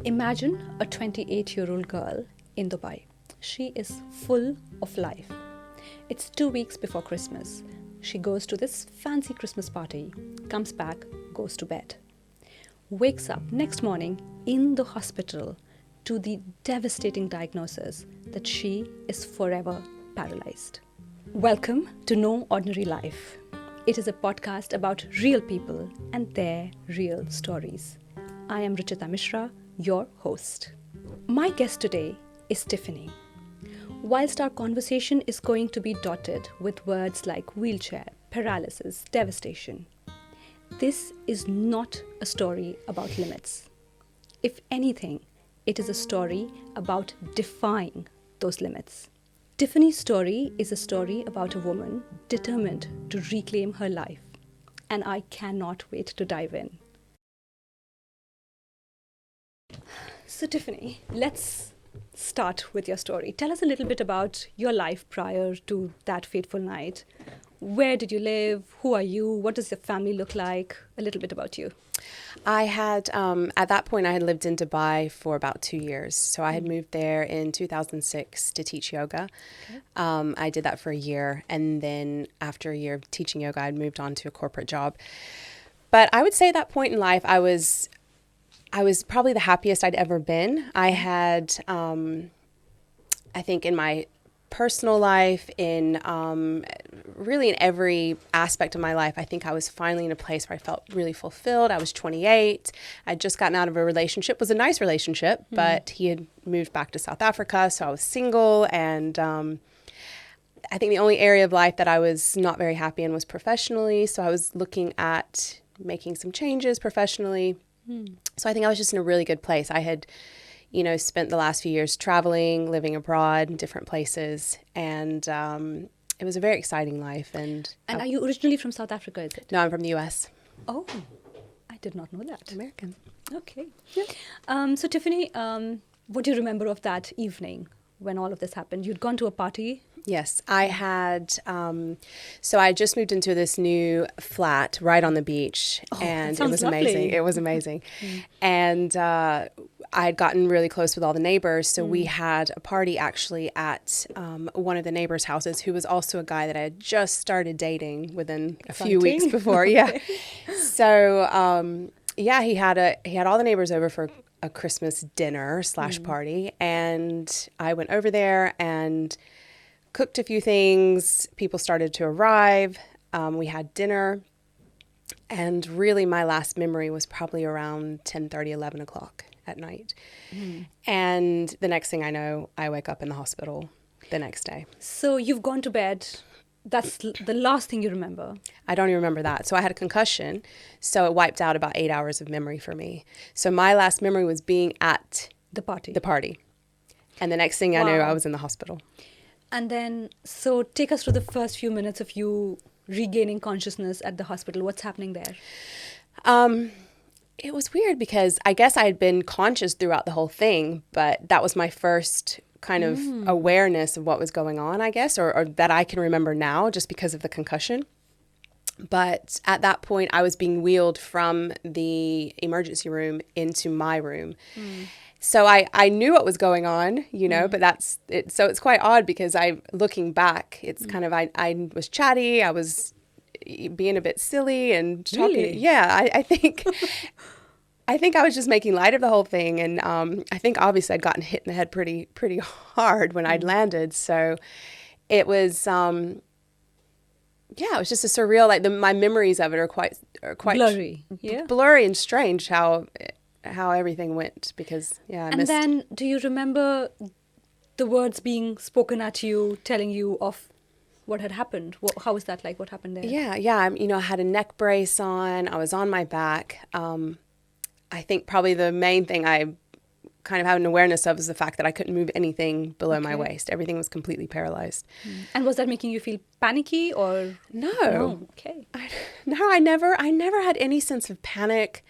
Imagine a 28-year-old girl in Dubai. She is full of life. It's 2 weeks before Christmas. She goes to this fancy Christmas party, comes back, goes to bed. Wakes up next morning in the hospital to the devastating diagnosis that she is forever paralyzed. Welcome to No Ordinary Life. It is a podcast about real people and their real stories. I am Ruchita Misra, your host. My guest today is Tiffany. Whilst our conversation is going to be dotted with words like wheelchair, paralysis, devastation, this is not a story about limits. If anything, it is a story about defying those limits. Tiffany's story is a story about a woman determined to reclaim her life, and I cannot wait to dive in. So Tiffany, let's start with your story. Tell us a little bit about your life prior to that fateful night. Where did you live? Who are you? What does your family look like? A little bit about you. I had, at that point, I had lived in Dubai for about 2 years. So I had moved there in 2006 to teach yoga. Okay. I did that for a year. And then after a year of teaching yoga, I moved on to a corporate job. But I would say at that point in life, I was probably the happiest I'd ever been. I had, I think in my personal life, in really in every aspect of my life, I think I was finally in a place where I felt really fulfilled. I was 28. I'd just gotten out of a relationship. It was a nice relationship, but he had moved back to South Africa, so I was single. And I think the only area of life that I was not very happy in was professionally. So I was looking at making some changes professionally. So I think I was just in a really good place. I had, spent the last few years traveling, living abroad in different places, and it was a very exciting life. And are you originally from South Africa, is it? No, I'm from the US. Oh, I did not know that. American. Okay. Yeah. So Tiffany, what do you remember of that evening when all of this happened? You'd gone to a party? Yes, I had, so I just moved into this new flat right on the beach, and it was amazing. It was amazing. And I had gotten really close with all the neighbors, so we had a party actually at one of the neighbors' houses, who was also a guy that I had just started dating within a few weeks before. Yeah. So, he had all the neighbors over for a Christmas dinner / party, and I went over there and cooked a few things. People started to arrive. We had dinner. And really my last memory was probably around 10:30, 11 o'clock at night. And the next thing I know, I wake up in the hospital the next day. So you've gone to bed. That's the last thing you remember? I don't even remember that. So I had a concussion. So it wiped out about 8 hours of memory for me. So my last memory was being at the party. And the next thing I knew, I was in the hospital. And then, so take us through the first few minutes of you regaining consciousness at the hospital. What's happening there? It was weird because I guess I had been conscious throughout the whole thing, but that was my first kind of awareness of what was going on, I guess, or that I can remember now just because of the concussion. But at that point, I was being wheeled from the emergency room into my room. So I knew what was going on, but that's it. So it's quite odd because looking back, it's kind of, I was chatty. I was being a bit silly and talking. Really? Yeah, I think, I think I was just making light of the whole thing. And I think obviously I'd gotten hit in the head pretty hard when I'd landed. So it was, it was just a surreal, my memories of it are quite blurry. Blurry and strange how everything went because I missed. And then do you remember the words being spoken at you, telling you of what had happened? How was that like? What happened there? Yeah. I had a neck brace on. I was on my back. I think probably the main thing I kind of had an awareness of is the fact that I couldn't move anything below my waist. Everything was completely paralyzed. And was that making you feel panicky or? No. Okay. I never had any sense of panic.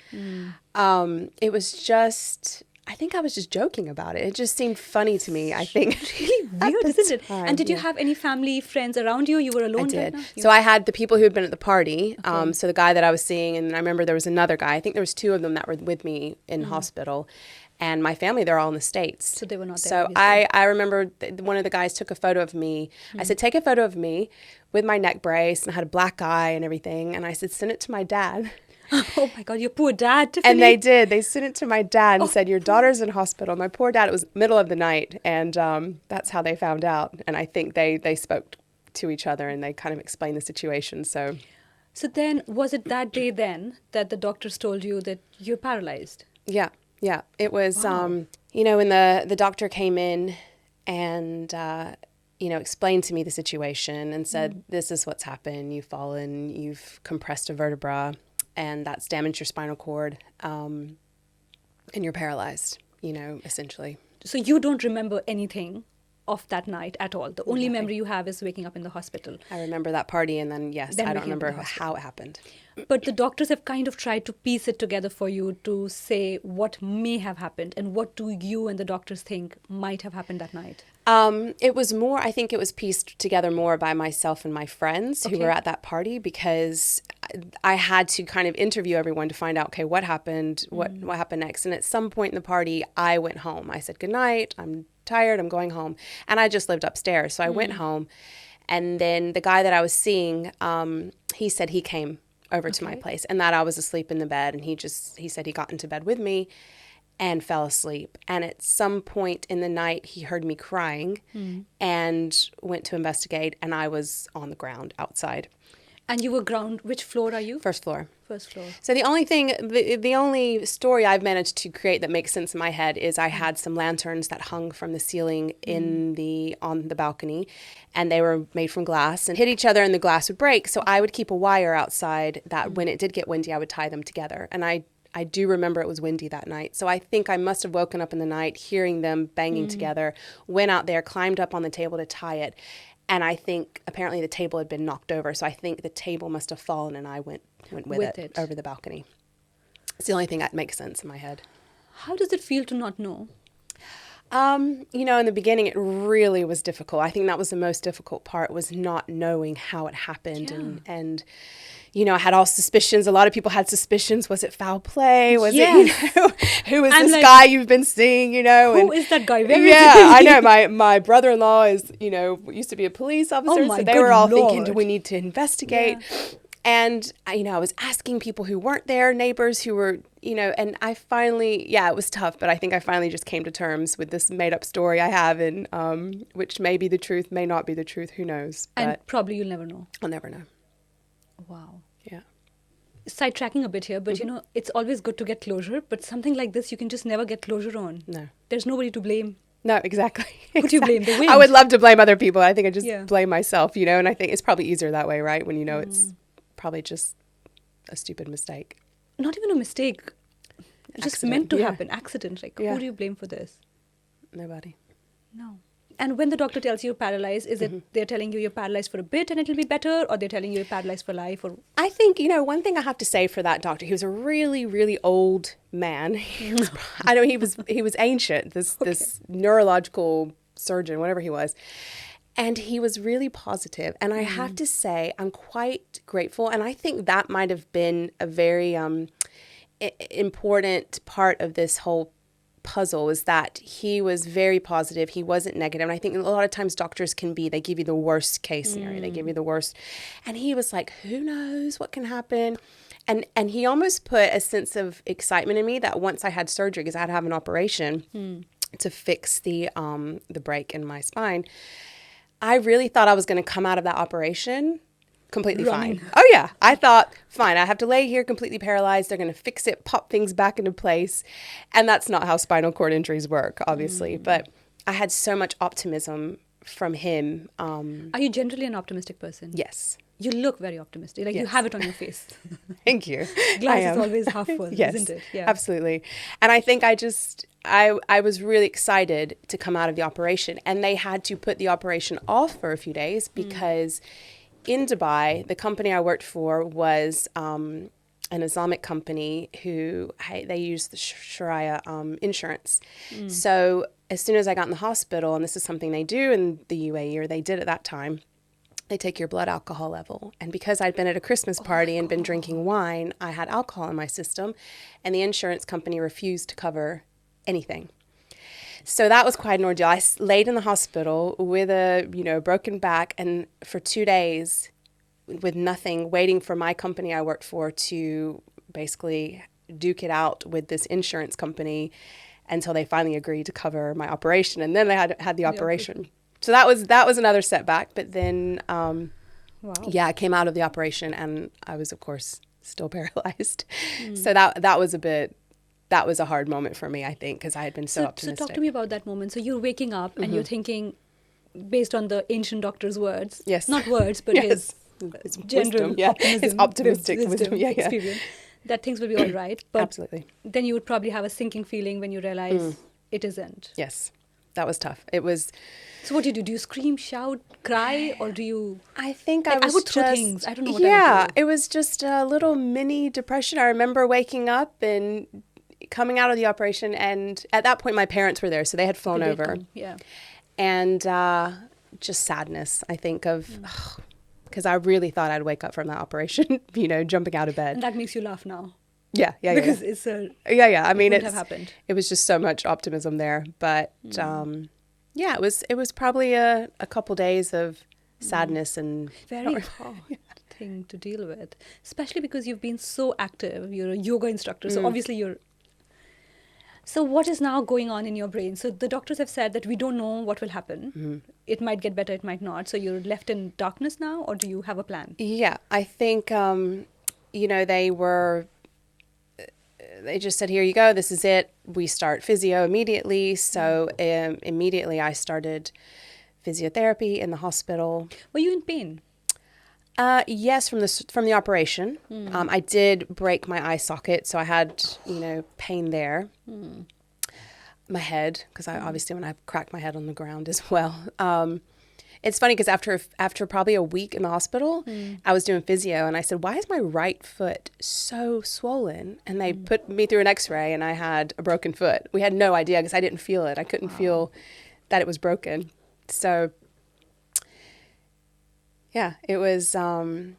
It was just, I think I was just joking about it. It just seemed funny to me, I think. Really weird, isn't it? And did you have any family, friends around you? You were alone? I did. So I had the people who had been at the party. Okay. So the guy that I was seeing, and I remember there was another guy. I think there was two of them that were with me in hospital. And my family, they're all in the States. So they were not there, So obviously. I remember one of the guys took a photo of me. I said, take a photo of me with my neck brace, and I had a black eye and everything. And I said, send it to my dad. Oh my God, your poor dad, Tiffany. And they did. They sent it to my dad and said, your daughter's in hospital. My poor dad, it was middle of the night. And that's how they found out. And I think they spoke to each other and they kind of explained the situation. So then, was it that day then that the doctors told you that you're paralyzed? yeah. It was, Wow. when the doctor came in and, explained to me the situation and said, this is what's happened. You've fallen, you've compressed a vertebra, and that's damaged your spinal cord, and you're paralyzed, essentially. So you don't remember anything of that night at all. The only Nothing. memory you have is waking up in the hospital. I remember that party, and then, yes, Then I don't waking up in remember the hospital. how it happened. But the doctors have kind of tried to piece it together for you to say what may have happened and what do you and the doctors think might have happened that night. I think it was pieced together more by myself and my friends who Okay. were at that party, because I had to kind of interview everyone to find out, okay, what happened, what happened next. And at some point in the party, I went home. I said, good night, I'm tired, I'm going home. And I just lived upstairs. So I went home, and then the guy that I was seeing, he said he came over to my Okay. place and that I was asleep in the bed. And he said he got into bed with me and fell asleep. And at some point in the night, he heard me crying and went to investigate, and I was on the ground outside. And you were ground, which floor are you? First floor. First floor. So the only story I've managed to create that makes sense in my head is I had some lanterns that hung from the ceiling on the balcony, and they were made from glass and hit each other and the glass would break. So I would keep a wire outside that when it did get windy, I would tie them together. And I do remember it was windy that night. So I think I must have woken up in the night hearing them banging together, went out there, climbed up on the table to tie it. And I think apparently the table had been knocked over. So I think the table must have fallen and I went with it over the balcony. It's the only thing that makes sense in my head. How does it feel to not know? In the beginning, it really was difficult. I think that was the most difficult part, was not knowing how it happened. Yeah. And I had all suspicions. A lot of people had suspicions. Was it foul play? Was Yes. it, who is I'm this like, guy you've been seeing, Who is that guy? Where is Yeah, he? I know. My brother-in-law is, used to be a police officer. my So they were all good thinking, do Lord. we need to investigate? Yeah. And, I was asking people who weren't there, neighbors who were, and I finally, it was tough, but I think I finally just came to terms with this made up story I have, and which may be the truth, may not be the truth, who knows. But And probably you'll never know. I'll never know. Wow. Yeah. Sidetracking a bit here, but it's always good to get closure, but something like this you can just never get closure on. No. There's nobody to blame. No, exactly. Who do you blame? The wind? I would love to blame other people. I think I just Yeah. blame myself, and I think it's probably easier that way, right? When it's probably just a stupid mistake. Not even a mistake. Just Accident, meant to yeah. happen. Accident. Like, Yeah. who do you blame for this? Nobody. No. And when the doctor tells you you're paralyzed, is it they're telling you you're paralyzed for a bit and it'll be better, or they're telling you you're paralyzed for life? Or I think, one thing I have to say for that doctor, he was a really, really old man. He was ancient, this neurological surgeon, whatever he was. And he was really positive. And I have to say, I'm quite grateful. And I think that might have been a very important part of this whole puzzle, is that he was very positive. He wasn't negative. And I think a lot of times doctors they give you the worst case scenario. They give you the worst. And he was like, who knows what can happen? And he almost put a sense of excitement in me that once I had surgery, because I had to have an operation to fix the break in my spine, I really thought I was going to come out of that operation completely Running. fine. Oh, yeah. I thought, fine, I have to lay here completely paralyzed. They're going to fix it, pop things back into place. And that's not how spinal cord injuries work, obviously. But I had so much optimism from him. are you generally an optimistic person? Yes. You look very optimistic. Like you Yes. have it on your face. Thank you. Glass I is am. always half full, Yes, isn't it? Yeah. absolutely. And I think I was really excited to come out of the operation, and they had to put the operation off for a few days because in Dubai, the company I worked for was an Islamic company they use the Sharia insurance. So as soon as I got in the hospital, and this is something they do in the UAE, or they did at that time, they take your blood alcohol level. And because I'd been at a Christmas party and been drinking wine, I had alcohol in my system, and the insurance company refused to cover anything. So that was quite an ordeal. I laid in the hospital with a, broken back, and for 2 days with nothing, waiting for my company I worked for to basically duke it out with this insurance company until they finally agreed to cover my operation. And then they had the operation. So that was another setback. But then, Wow. I came out of the operation and I was, of course, still paralyzed. So that was a hard moment for me, I think, because I had been so optimistic. So talk to me about that moment. So you're waking up and you're thinking, based on the ancient doctor's words, Yes. not words, but his general wisdom, optimism, his optimistic wisdom, experience, that things will be all right. But Absolutely. then you would probably have a sinking feeling when you realize it isn't. Yes, that was tough. It was. So what do you do? Do you scream, shout, cry, or do you? I think I I would throw things. I don't know what I would do. It was just a little mini depression. I remember waking up and coming out of the operation, and at that point my parents were there, so they had flown They'd over. come, yeah. And just sadness, I think, of because I really thought I'd wake up from that operation, jumping out of bed. And that makes you laugh now. Yeah. Because it's a... I mean, it wouldn't have happened. It was just so much optimism there. But it was probably a couple days of sadness and very hard thing to deal with, especially because you've been so active. You're a yoga instructor, so obviously you're... So what is now going on in your brain? So the doctors have said that we don't know what will happen. It might get better, it might not. So you're left in darkness now, or do you have a plan? Yeah, I think, they just said, here you go, this is it. We start physio immediately. So immediately I started physiotherapy in the hospital. Were you in pain? Yes, from the operation. I did break my eye socket, so I had, pain there. My head, because I obviously when I cracked my head on the ground as well. It's funny because after probably a week in the hospital, I was doing physio and I said, why is my right foot so swollen? And they put me through an x-ray and I had a broken foot. We had no idea because I didn't feel it. I couldn't feel that it was broken. So yeah, it was an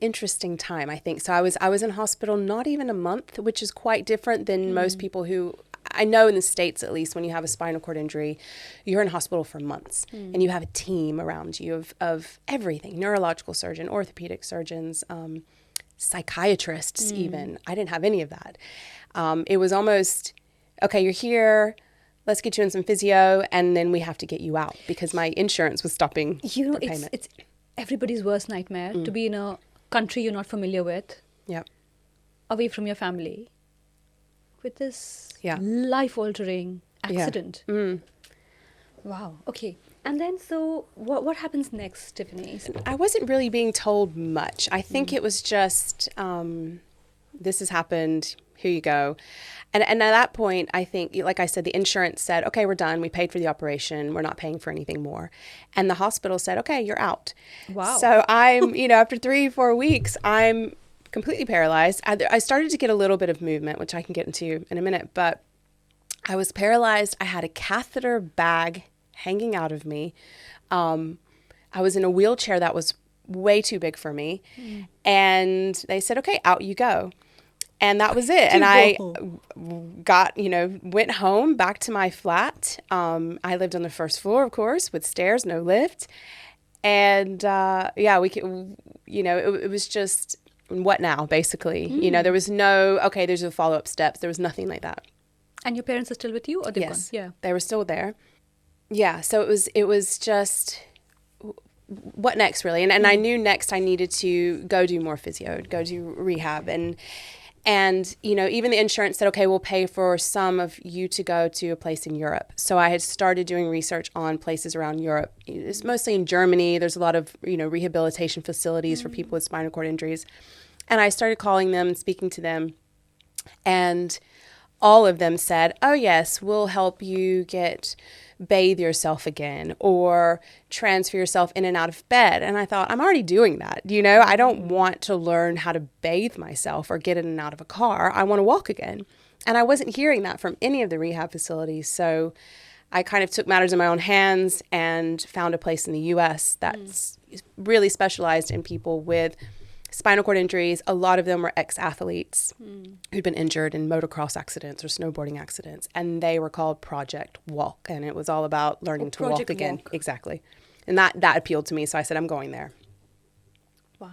interesting time, I think. So I was in hospital not even a month, which is quite different than most people who, I know in the States at least, when you have a spinal cord injury, you're in hospital for months and you have a team around you of everything, neurological surgeon, orthopedic surgeons, psychiatrists even. I didn't have any of that. It was almost, okay, you're here, let's get you in some physio, and then we have to get you out because my insurance was stopping the payment. It's everybody's worst nightmare to be in a country you're not familiar with, away from your family, with this life-altering accident. Yeah. Wow. Okay. And then, so what happens next, Tiffany? I wasn't really being told much. I think it was just, this has happened, here you go. And at that point, I think, like I said, the insurance said, okay, we're done. We paid for the operation. We're not paying for anything more. And the hospital said, okay, you're out. Wow. So I'm, after 3-4 weeks, I'm completely paralyzed. I started to get a little bit of movement, which I can get into in a minute, but I was paralyzed. I had a catheter bag hanging out of me. I was in a wheelchair that was way too big for me. And they said, okay, out you go. And that was it. And I got, went home back to my flat. I lived on the first floor, of course, with stairs, no lift. And it was just, what now, basically? There was no, okay, there's a follow-up steps. There was nothing like that. And your parents are still with you, or they've Yes, gone? Yeah, they were still there. Yeah, so it was just, what next, really? And I knew next I needed to go do more physio, go do rehab, and even the insurance said, okay, we'll pay for some of you to go to a place in Europe. So I had started doing research on places around Europe. It's mostly in Germany. There's a lot of, rehabilitation facilities for people with spinal cord injuries. And I started calling them and speaking to them. And all of them said, oh, yes, we'll help you bathe yourself again or transfer yourself in and out of bed. And I thought, I'm already doing that. I don't want to learn how to bathe myself or get in and out of a car. I want to walk again. And I wasn't hearing that from any of the rehab facilities. So I kind of took matters in my own hands and found a place in the U.S. that's really specialized in people with spinal cord injuries. A lot of them were ex-athletes who'd been injured in motocross accidents or snowboarding accidents, and they were called Project Walk, and it was all about learning to walk again. Walk. Exactly. And that appealed to me, so I said, I'm going there. Wow.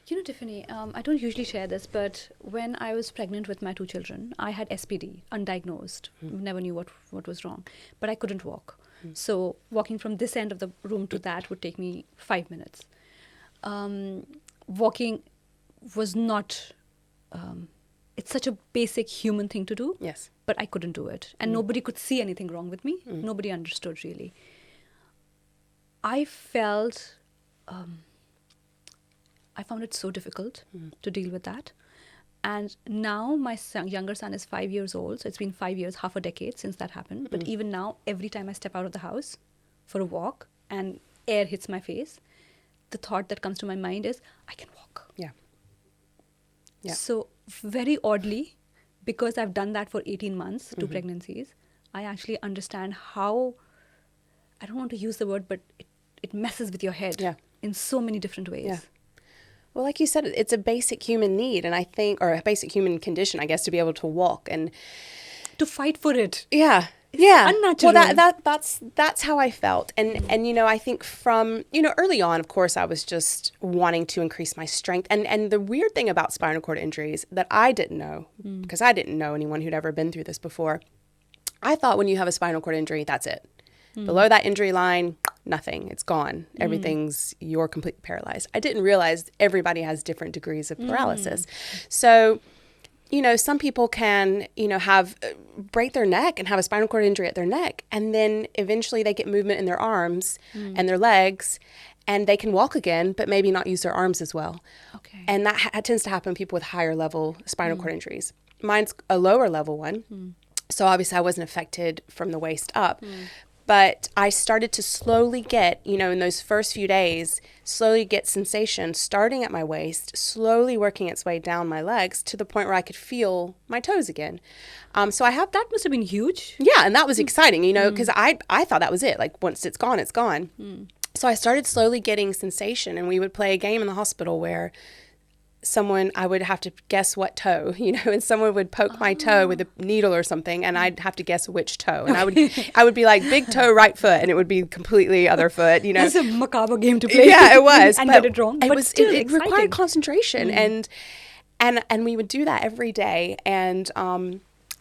You know, Tiffany, I don't usually share this, but when I was pregnant with my 2 children, I had SPD, undiagnosed. Never knew what was wrong, but I couldn't walk. So walking from this end of the room to that would take me 5 minutes. Walking was not, it's such a basic human thing to do. Yes. But I couldn't do it. And nobody could see anything wrong with me. Nobody understood, really. I felt, I found it so difficult to deal with that. And now my younger son is 5 years old. So it's been 5 years, half a decade since that happened. But even now, every time I step out of the house for a walk and air hits my face, the thought that comes to my mind is, I can walk. Yeah. Yeah. So very oddly, because I've done that for 18 months, 2 pregnancies, I actually understand how, I don't want to use the word, but it messes with your head in so many different ways. Yeah. Well, like you said, it's a basic human need, and I think, or a basic human condition, I guess, to be able to walk and to fight for it. Yeah. It's yeah. unnatural. Well, that's how I felt. And you know, I think from, you know, early on, of course, I was just wanting to increase my strength. And the weird thing about spinal cord injuries that I didn't know, because I didn't know anyone who'd ever been through this before, I thought when you have a spinal cord injury, that's it. Below that injury line, nothing. It's gone. You're completely paralyzed. I didn't realize everybody has different degrees of paralysis. So, you know, some people can, you know, break their neck and have a spinal cord injury at their neck. And then eventually they get movement in their arms and their legs, and they can walk again, but maybe not use their arms as well. Okay. And that tends to happen to people with higher level spinal cord injuries. Mine's a lower level one. So obviously I wasn't affected from the waist up. But I started to slowly get, you know, in those first few days, slowly get sensation starting at my waist, slowly working its way down my legs to the point where I could feel my toes again. So that must have been huge. Yeah, and that was exciting, you know, because I thought that was it. Like, once it's gone, it's gone. So I started slowly getting sensation, and we would play a game in the hospital where I would have to guess what toe, you know, and someone would poke my toe with a needle or something, and I'd have to guess which toe. And I would be like, big toe, right foot, and it would be completely other foot, you know. It's a macabre game to play. Yeah, it was. And get it wrong. It required concentration, and we would do that every day, and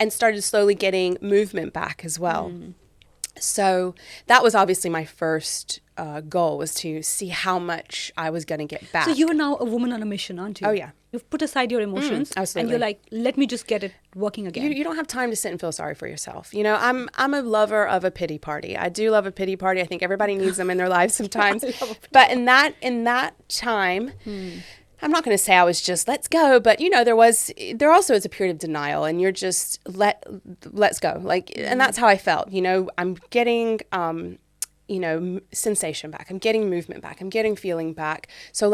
started slowly getting movement back as well. So that was obviously my first goal, was to see how much I was going to get back. So you are now a woman on a mission, aren't you? Oh, yeah. You've put aside your emotions, absolutely. and you're like, let me just get it working again. You don't have time to sit and feel sorry for yourself. You know, I'm a lover of a pity party. I do love a pity party. I think everybody needs them in their lives sometimes. But in that time, I'm not going to say I was just, let's go, but you know, there also is a period of denial, and you're just let's go. Like, and that's how I felt. You know, I'm getting, you know, sensation back. I'm getting movement back. I'm getting feeling back. So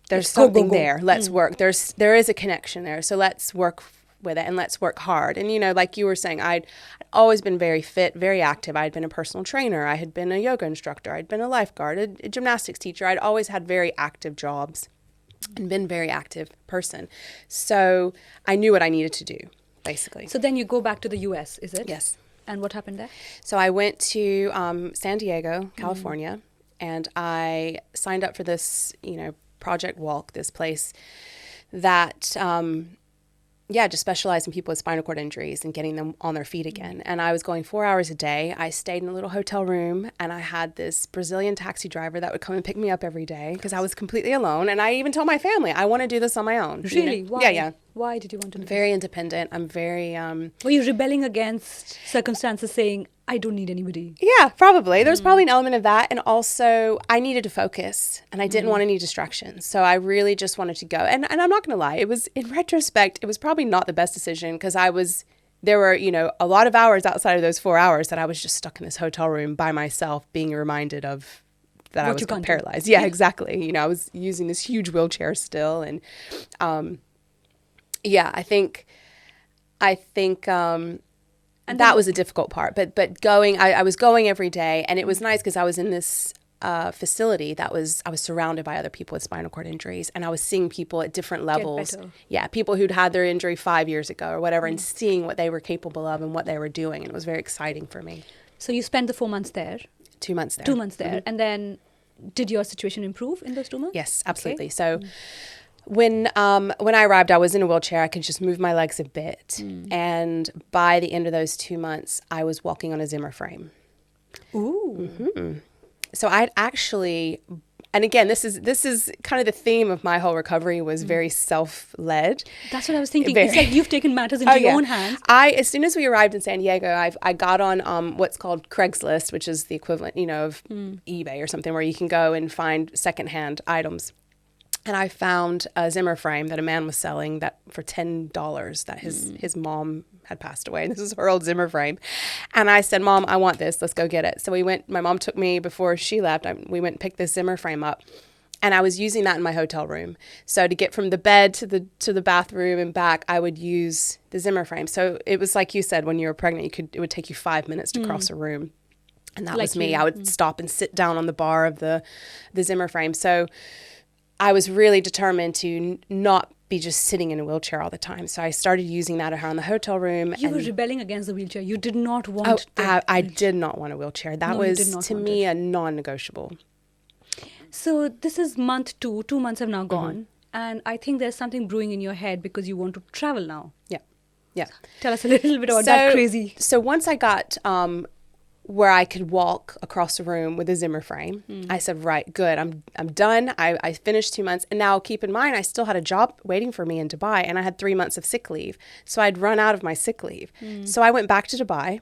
there's something there. Let's work. There is a connection there. So let's work with it, and let's work hard. And, you know, like you were saying, I'd always been very fit, very active. I'd been a personal trainer. I had been a yoga instructor. I'd been a lifeguard, a gymnastics teacher. I'd always had very active jobs and been a very active person. So I knew what I needed to do, basically. So then you go back to the US, is it? Yes. And what happened there? So I went to San Diego, California, and I signed up for this, you know, Project Walk, this place that just specialized in people with spinal cord injuries and getting them on their feet again. And I was going 4 hours a day. I stayed in a little hotel room, and I had this Brazilian taxi driver that would come and pick me up every day because I was completely alone. And I even told my family, I want to do this on my own. Really? You know? Why? Yeah. Why did you want to do Very independent. I'm very... Were you rebelling against circumstances, saying, I don't need anybody? Yeah, probably. There's probably an element of that. And also, I needed to focus, and I didn't want any distractions. So I really just wanted to go. And I'm not going to lie. It was, in retrospect, it was probably not the best decision, because there were, you know, a lot of hours outside of those 4 hours that I was just stuck in this hotel room by myself, being reminded of that I was paralyzed. Yeah, exactly. You know, I was using this huge wheelchair still. And I think and that was a difficult part. But going, I was going every day, and it was nice because I was in this a facility I was surrounded by other people with spinal cord injuries, and I was seeing people at different levels. better. Yeah, people who'd had their injury 5 years ago or whatever, and seeing what they were capable of and what they were doing. And it was very exciting for me. So you spent the 4 months there. 2 months there. 2 months there. And then did your situation improve in those 2 months? Yes, absolutely. So when I arrived, I was in a wheelchair. I could just move my legs a bit. And by the end of those 2 months, I was walking on a Zimmer frame. Ooh. So I'd actually, and again, this is kind of the theme of my whole recovery, was very self-led. That's what I was thinking. It's like you've taken matters into your own hands. As soon as we arrived in San Diego, I got on what's called Craigslist, which is the equivalent, of eBay or something, where you can go and find secondhand items. And I found a Zimmer frame that a man was selling that for $10 that his mom had passed away. And this is her old Zimmer frame. And I said, Mom, I want this. Let's go get it. So we went, my mom took me before she left. We went and picked this Zimmer frame up. And I was using that in my hotel room. So to get from the bed to the bathroom and back, I would use the Zimmer frame. So it was like you said, when you were pregnant, it would take you 5 minutes to cross a room. And that was me. I would stop and sit down on the bar of the Zimmer frame. So I was really determined to not be just sitting in a wheelchair all the time. So I started using that around the hotel room. You were rebelling against the wheelchair. You did not want I did not want a wheelchair. That was, to me, a non-negotiable. So this is month 2. 2 months have now gone. And I think there's something brewing in your head because you want to travel now. Yeah. Tell us a little bit about that crazy. So once I got where I could walk across the room with a Zimmer frame, I said, right, good, I'm done. I finished 2 months. And now keep in mind, I still had a job waiting for me in Dubai, and I had 3 months of sick leave. So I'd run out of my sick leave. So I went back to Dubai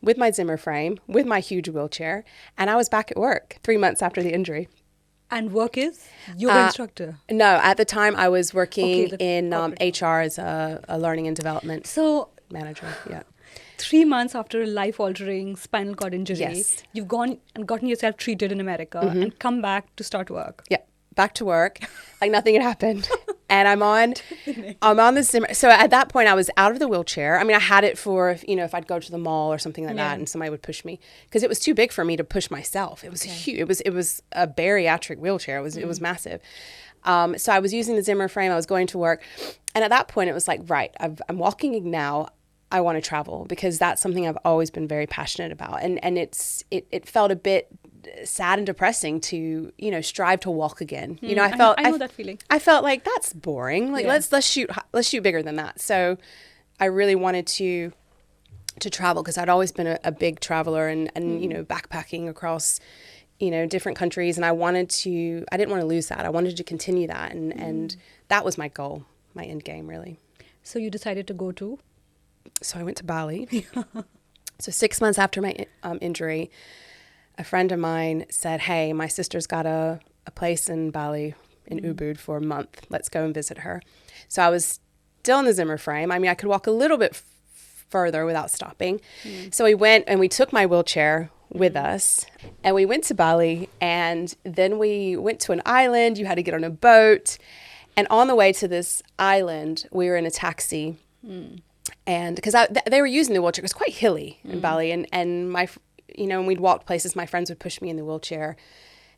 with my Zimmer frame, with my huge wheelchair, and I was back at work 3 months after the injury. And work is yoga instructor? No, at the time I was working in HR as a learning and development manager. Yeah. 3 months after a life-altering spinal cord injury, Yes. you've gone and gotten yourself treated in America and come back to start work. Yeah, back to work, like nothing had happened. And I'm on the Zimmer. So at that point, I was out of the wheelchair. I mean, I had it for, if I'd go to the mall or something like that, and somebody would push me, because it was too big for me to push myself. It was huge. It was a bariatric wheelchair. It was massive. So I was using the Zimmer frame. I was going to work, and at that point, it was like, right, I'm walking now. I want to travel, because that's something I've always been very passionate about. And it felt a bit sad and depressing to, strive to walk again. I know that feeling. I felt like that's boring. Like let's shoot bigger than that. So I really wanted to travel, because I'd always been a big traveler and backpacking across, different countries. And I didn't want to lose that. I wanted to continue that. And that was my goal, my end game, really. So you decided to go to? So I went to Bali. So 6 months after my injury, a friend of mine said, hey, my sister's got a place in Bali, in Ubud, for a month. Let's go and visit her. So I was still in the Zimmer frame. I mean, I could walk a little bit further without stopping. So we went and we took my wheelchair with us, and we went to Bali, and then we went to an island. You had to get on a boat. And on the way to this island, we were in a taxi. And because they were using the wheelchair, it was quite hilly in Bali, and my, when we'd walked places, my friends would push me in the wheelchair,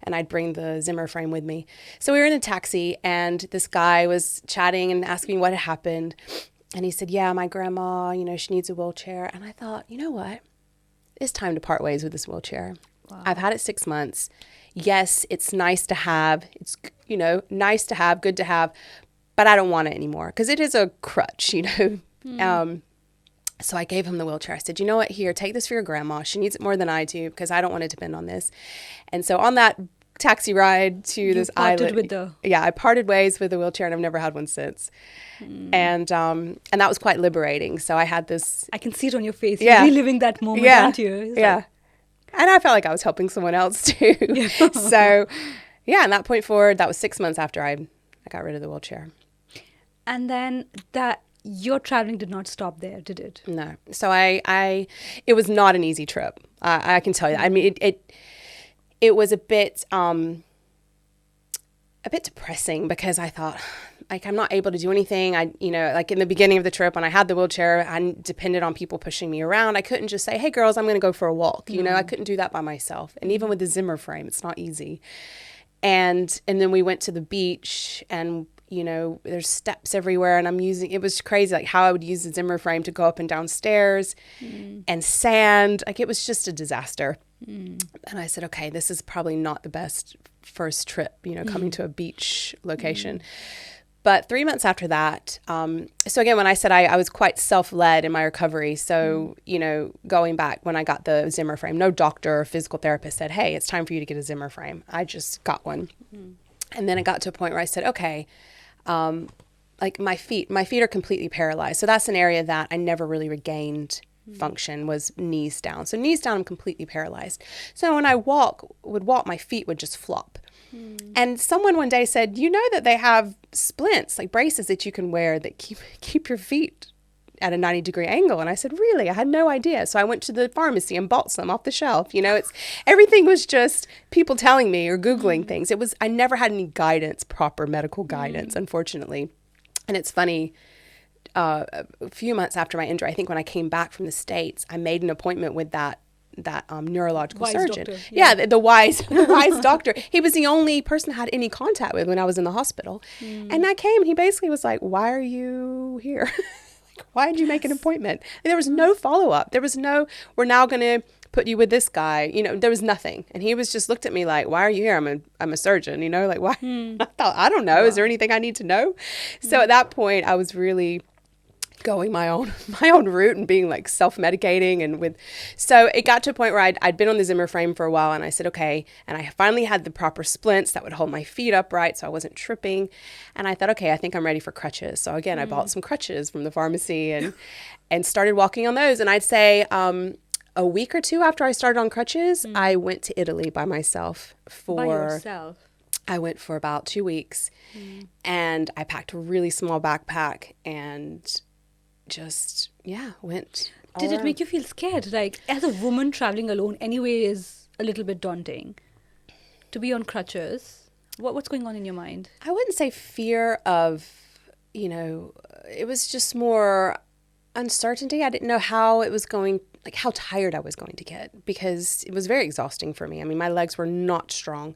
and I'd bring the Zimmer frame with me. So we were in a taxi, and this guy was chatting and asking me what had happened, and he said, yeah, my grandma, she needs a wheelchair. And I thought, you know what? It's time to part ways with this wheelchair. Wow. I've had it 6 months. Yes, it's nice to have. It's, nice to have, good to have, but I don't want it anymore, because it is a crutch, So I gave him the wheelchair. I said, you know what, here, take this for your grandma. She needs it more than I do, because I don't want to depend on this. And so on that taxi ride to this island, I parted ways with the wheelchair, and I've never had one since. And that was quite liberating. So I had this. I can see it on your face. You're reliving that moment, aren't you? And I felt like I was helping someone else too. So and that point forward, that was 6 months after I got rid of the wheelchair. And then your traveling did not stop there, did it? No. So it was not an easy trip. I can tell you that. I mean, it was a bit depressing, because I thought, like, I'm not able to do anything. I, you know, like in the beginning of the trip when I had the wheelchair, I depended on people pushing me around. I couldn't just say, hey girls, I'm going to go for a walk. You know, I couldn't do that by myself. And even with the Zimmer frame, it's not easy. And then we went to the beach, and, you know, there's steps everywhere, and it was crazy, like how I would use the Zimmer frame to go up and down stairs and sand. Like, it was just a disaster. And I said, okay, this is probably not the best first trip, you know, coming to a beach location. But 3 months after that, so again, when I said I was quite self-led in my recovery, so, you know, going back when I got the Zimmer frame, no doctor or physical therapist said, hey, it's time for you to get a Zimmer frame. I just got one. And then it got to a point where I said, okay, like my feet are completely paralyzed. So that's an area that I never really regained function, was knees down. So knees down, I'm completely paralyzed. So when I would walk, my feet would just flop. And someone one day said, you know that they have splints, like braces that you can wear that keep your feet at a 90-degree angle. And I said, really? I had no idea. So I went to the pharmacy and bought some off the shelf. You know, everything was just people telling me or Googling things. I never had any proper medical guidance, unfortunately. And it's funny, a few months after my injury, I think when I came back from the States, I made an appointment with that neurological surgeon. Doctor, The wise doctor. He was the only person I had any contact with when I was in the hospital. And I came, and he basically was like, why are you here? Like, why did you make an appointment? And there was no follow-up. There was no, we're now going to put you with this guy. You know, there was nothing. And he was just looked at me like, why are you here? I'm a surgeon, you know, like, why? I thought, I don't know. Wow. Is there anything I need to know? So at that point, I was really going my own route and being like self-medicating so it got to a point where I'd been on the Zimmer frame for a while, and I said, okay, and I finally had the proper splints that would hold my feet upright so I wasn't tripping, and I thought, okay, I think I'm ready for crutches. So again, I bought some crutches from the pharmacy and started walking on those. And I'd say a week or two after I started on crutches, I went to Italy by myself By yourself? I went for about 2 weeks, and I packed a really small backpack and just went. Did it make you feel scared? Like, as a woman traveling alone anyway is a little bit daunting. To be on crutches, what's going on in your mind? I wouldn't say fear of, you know, it was just more uncertainty. I didn't know how it was going, like how tired I was going to get, because it was very exhausting for me. I mean, my legs were not strong.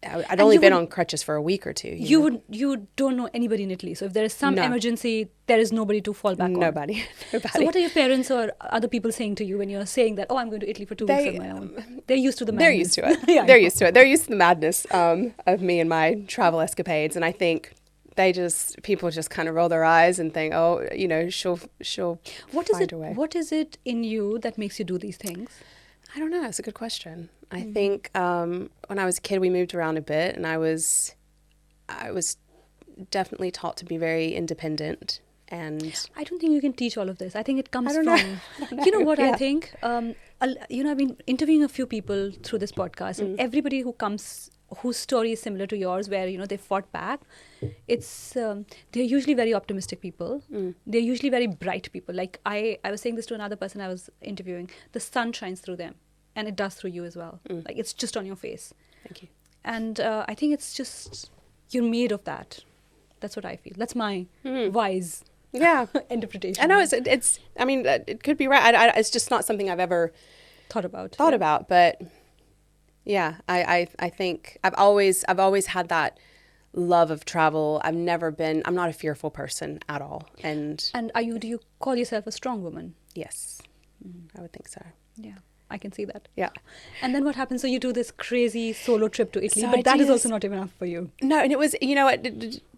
I'd only been on crutches for a week or two. You don't know anybody in Italy. So if there is some emergency, there is nobody to fall back on. Nobody. So what are your parents or other people saying to you when you're saying that, oh, I'm going to Italy for 2 weeks on my own? They're used to the madness. They're used to it. They're used to it. They're used to the madness of me and my travel escapades. And I think people just kind of roll their eyes and think, oh, you know, she'll find a way. What is it in you that makes you do these things? I don't know. It's a good question. I think when I was a kid, we moved around a bit, and I was definitely taught to be very independent. And I don't think you can teach all of this. I think it comes from, you know what I think? You know, I've been interviewing a few people through this podcast, and everybody whose story is similar to yours, where, you know, they fought back, they're usually very optimistic people. They're usually very bright people. Like I was saying this to another person I was interviewing, the sun shines through them, and it does through you as well. Like, it's just on your face. Thank you. And I think it's just, you're made of that. That's what I feel. That's my wise interpretation. I know it's I mean, it could be right. It's just not something I've ever thought about, but yeah, I think I've always had that love of travel. I'm not a fearful person at all. And do you call yourself a strong woman? Yes, I would think so. Yeah, I can see that. Yeah. And then what happens? So you do this crazy solo trip to Italy, but that is also not enough for you. No, and it was, you know,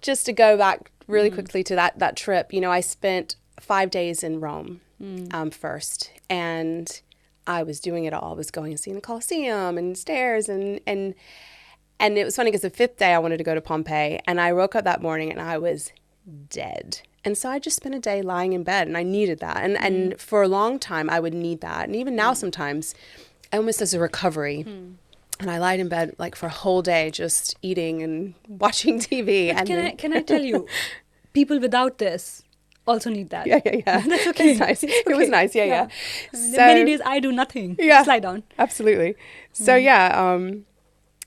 just to go back really quickly to that trip, you know, I spent 5 days in Rome first, and I was doing it all. I was going and seeing the Colosseum and stairs, and it was funny because the 5th day I wanted to go to Pompeii, and I woke up that morning and I was dead. And so I just spent a day lying in bed, and I needed that. And for a long time I would need that. And even now sometimes, almost as a recovery. And I lied in bed like for a whole day just eating and watching TV. And can I tell you, people without this also need that. Yeah. That's okay. It's nice. Okay. It was nice. Yeah. So, many days I do nothing. Yeah. Just lie down. Absolutely. So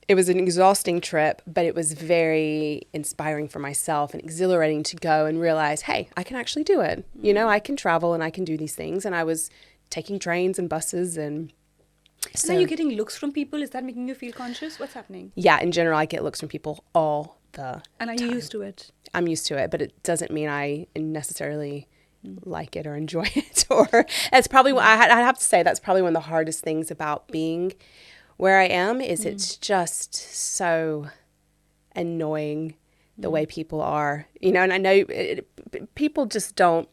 it was an exhausting trip, but it was very inspiring for myself and exhilarating to go and realize, hey, I can actually do it. You know, I can travel and I can do these things. And I was taking trains and buses and so. Are you getting looks from people? Is that making you feel conscious? What's happening? Yeah, in general, I get looks from people all the And are you used to it? I'm used to it, but it doesn't mean I necessarily like it or enjoy it. Or it's probably, I'd have to say that's probably one of the hardest things about being where I am is it's just so annoying the way people are, you know, and I know people just don't,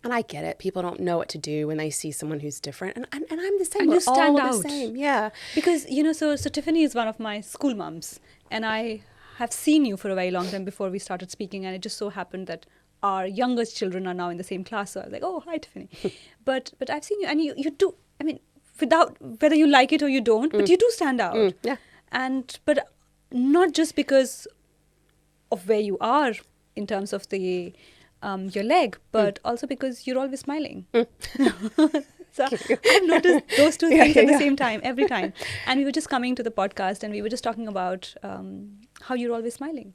and I get it. People don't know what to do when they see someone who's different. And I'm the same. And We're you stand all out. the same. Yeah. Because, you know, so Tiffany is one of my school moms. And I have seen you for a very long time before we started speaking. And it just so happened that our youngest children are now in the same class. So I was like, oh, hi, Tiffany. but I've seen you. And you do, I mean, without whether you like it or you don't, but you do stand out. Yeah. But not just because of where you are in terms of the your leg, but also because you're always smiling. So I've noticed those two things at the same time, every time. And we were just coming to the podcast and we were just talking about how you're always smiling.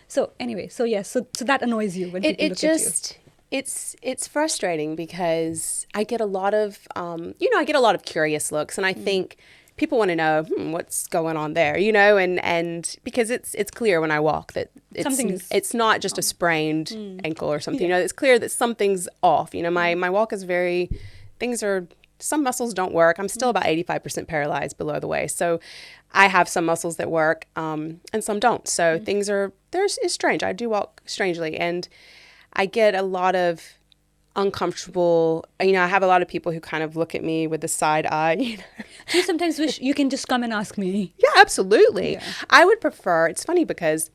So anyway, so yes, so that annoys you when people look at you. It's frustrating because I get a lot of, I get a lot of curious looks, and I think people want to know what's going on there, you know, and because it's clear when I walk that it's not just a sprained ankle or something, you know, it's clear that something's off. You know, my walk is some muscles don't work. I'm still about 85% paralyzed below the waist. So I have some muscles that work and some don't. So it's strange. I do walk strangely, and I get a lot of uncomfortable, you know, I have a lot of people who kind of look at me with the side eye, you know. Do you sometimes wish you can just come and ask me? Yeah, absolutely. Yeah. I would prefer, it's funny because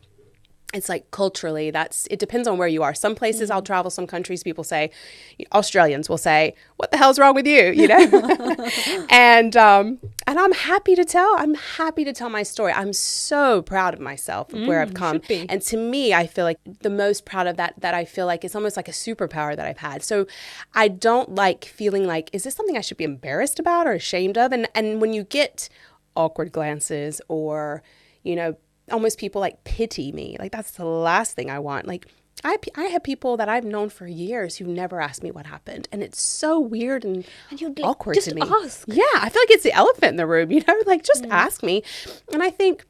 it's like culturally, it depends on where you are. Some places I'll travel, some countries, people say, Australians will say, what the hell's wrong with you? You know? And I'm happy to tell my story. I'm so proud of myself, of where I've come. And to me, I feel like the most proud of that I feel like it's almost like a superpower that I've had. So I don't like feeling like, is this something I should be embarrassed about or ashamed of? And when you get awkward glances or, you know, almost people like pity me, like that's the last thing I want. Like I have people that I've known for years who never asked me what happened, and it's so weird and awkward to me. Ask. Yeah, I feel like it's the elephant in the room, you know, like just ask me. And I think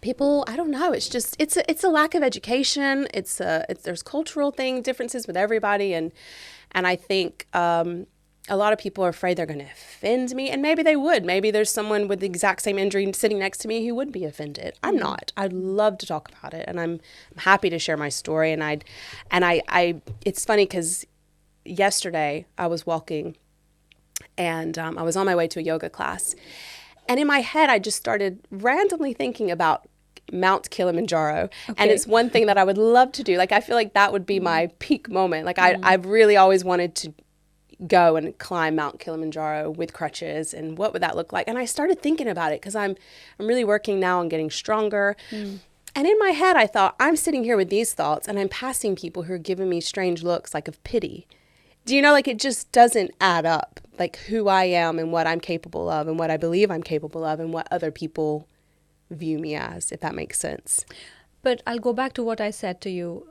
people, I don't know, it's just it's a lack of education. There's cultural differences with everybody, and I think a lot of people are afraid they're going to offend me, and maybe they would. Maybe there's someone with the exact same injury sitting next to me who would be offended. I'm not. I'd love to talk about it, and I'm happy to share my story. And I it's funny because yesterday I was walking, and I was on my way to a yoga class, and in my head I just started randomly thinking about Mount Kilimanjaro. Okay. And it's one thing that I would love to do. Like I feel like that would be my peak moment. Like I've really always wanted to go and climb Mount Kilimanjaro with crutches, and what would that look like? And I started thinking about it because I'm really working now on getting stronger. And in my head, I thought, I'm sitting here with these thoughts and I'm passing people who are giving me strange looks like of pity. Do you know, like it just doesn't add up, like who I am and what I'm capable of and what I believe I'm capable of and what other people view me as, if that makes sense. But I'll go back to what I said to you.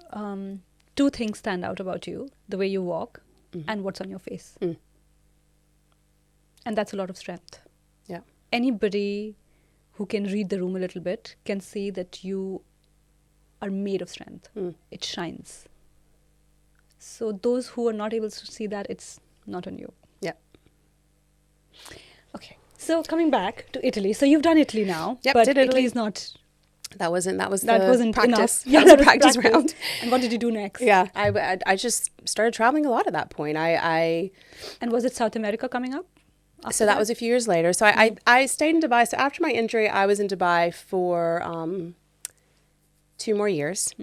Two things stand out about you: the way you walk and what's on your face. And that's a lot of strength. Yeah. Anybody who can read the room a little bit can see that you are made of strength. It shines. So those who are not able to see that, it's not on you. Yeah. Okay. So coming back to Italy. So you've done Italy now. Yep, but did Italy. Italy's not... That wasn't practice. Enough. Yeah, that was a practice round. And what did you do next? Yeah, I just started traveling a lot at that point. And was it South America coming up? So that was a few years later. So I stayed in Dubai. So after my injury, I was in Dubai for 2 more years.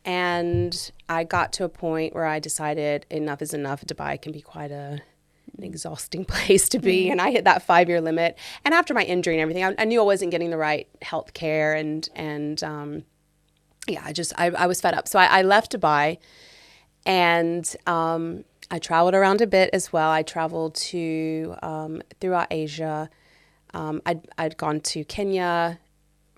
And I got to a point where I decided enough is enough. Dubai can be quite an exhausting place to be. And I hit that 5-year limit. And after my injury and everything, I knew I wasn't getting the right health care. And I was fed up. So I left Dubai, and I traveled around a bit as well. I traveled to throughout Asia. I'd gone to Kenya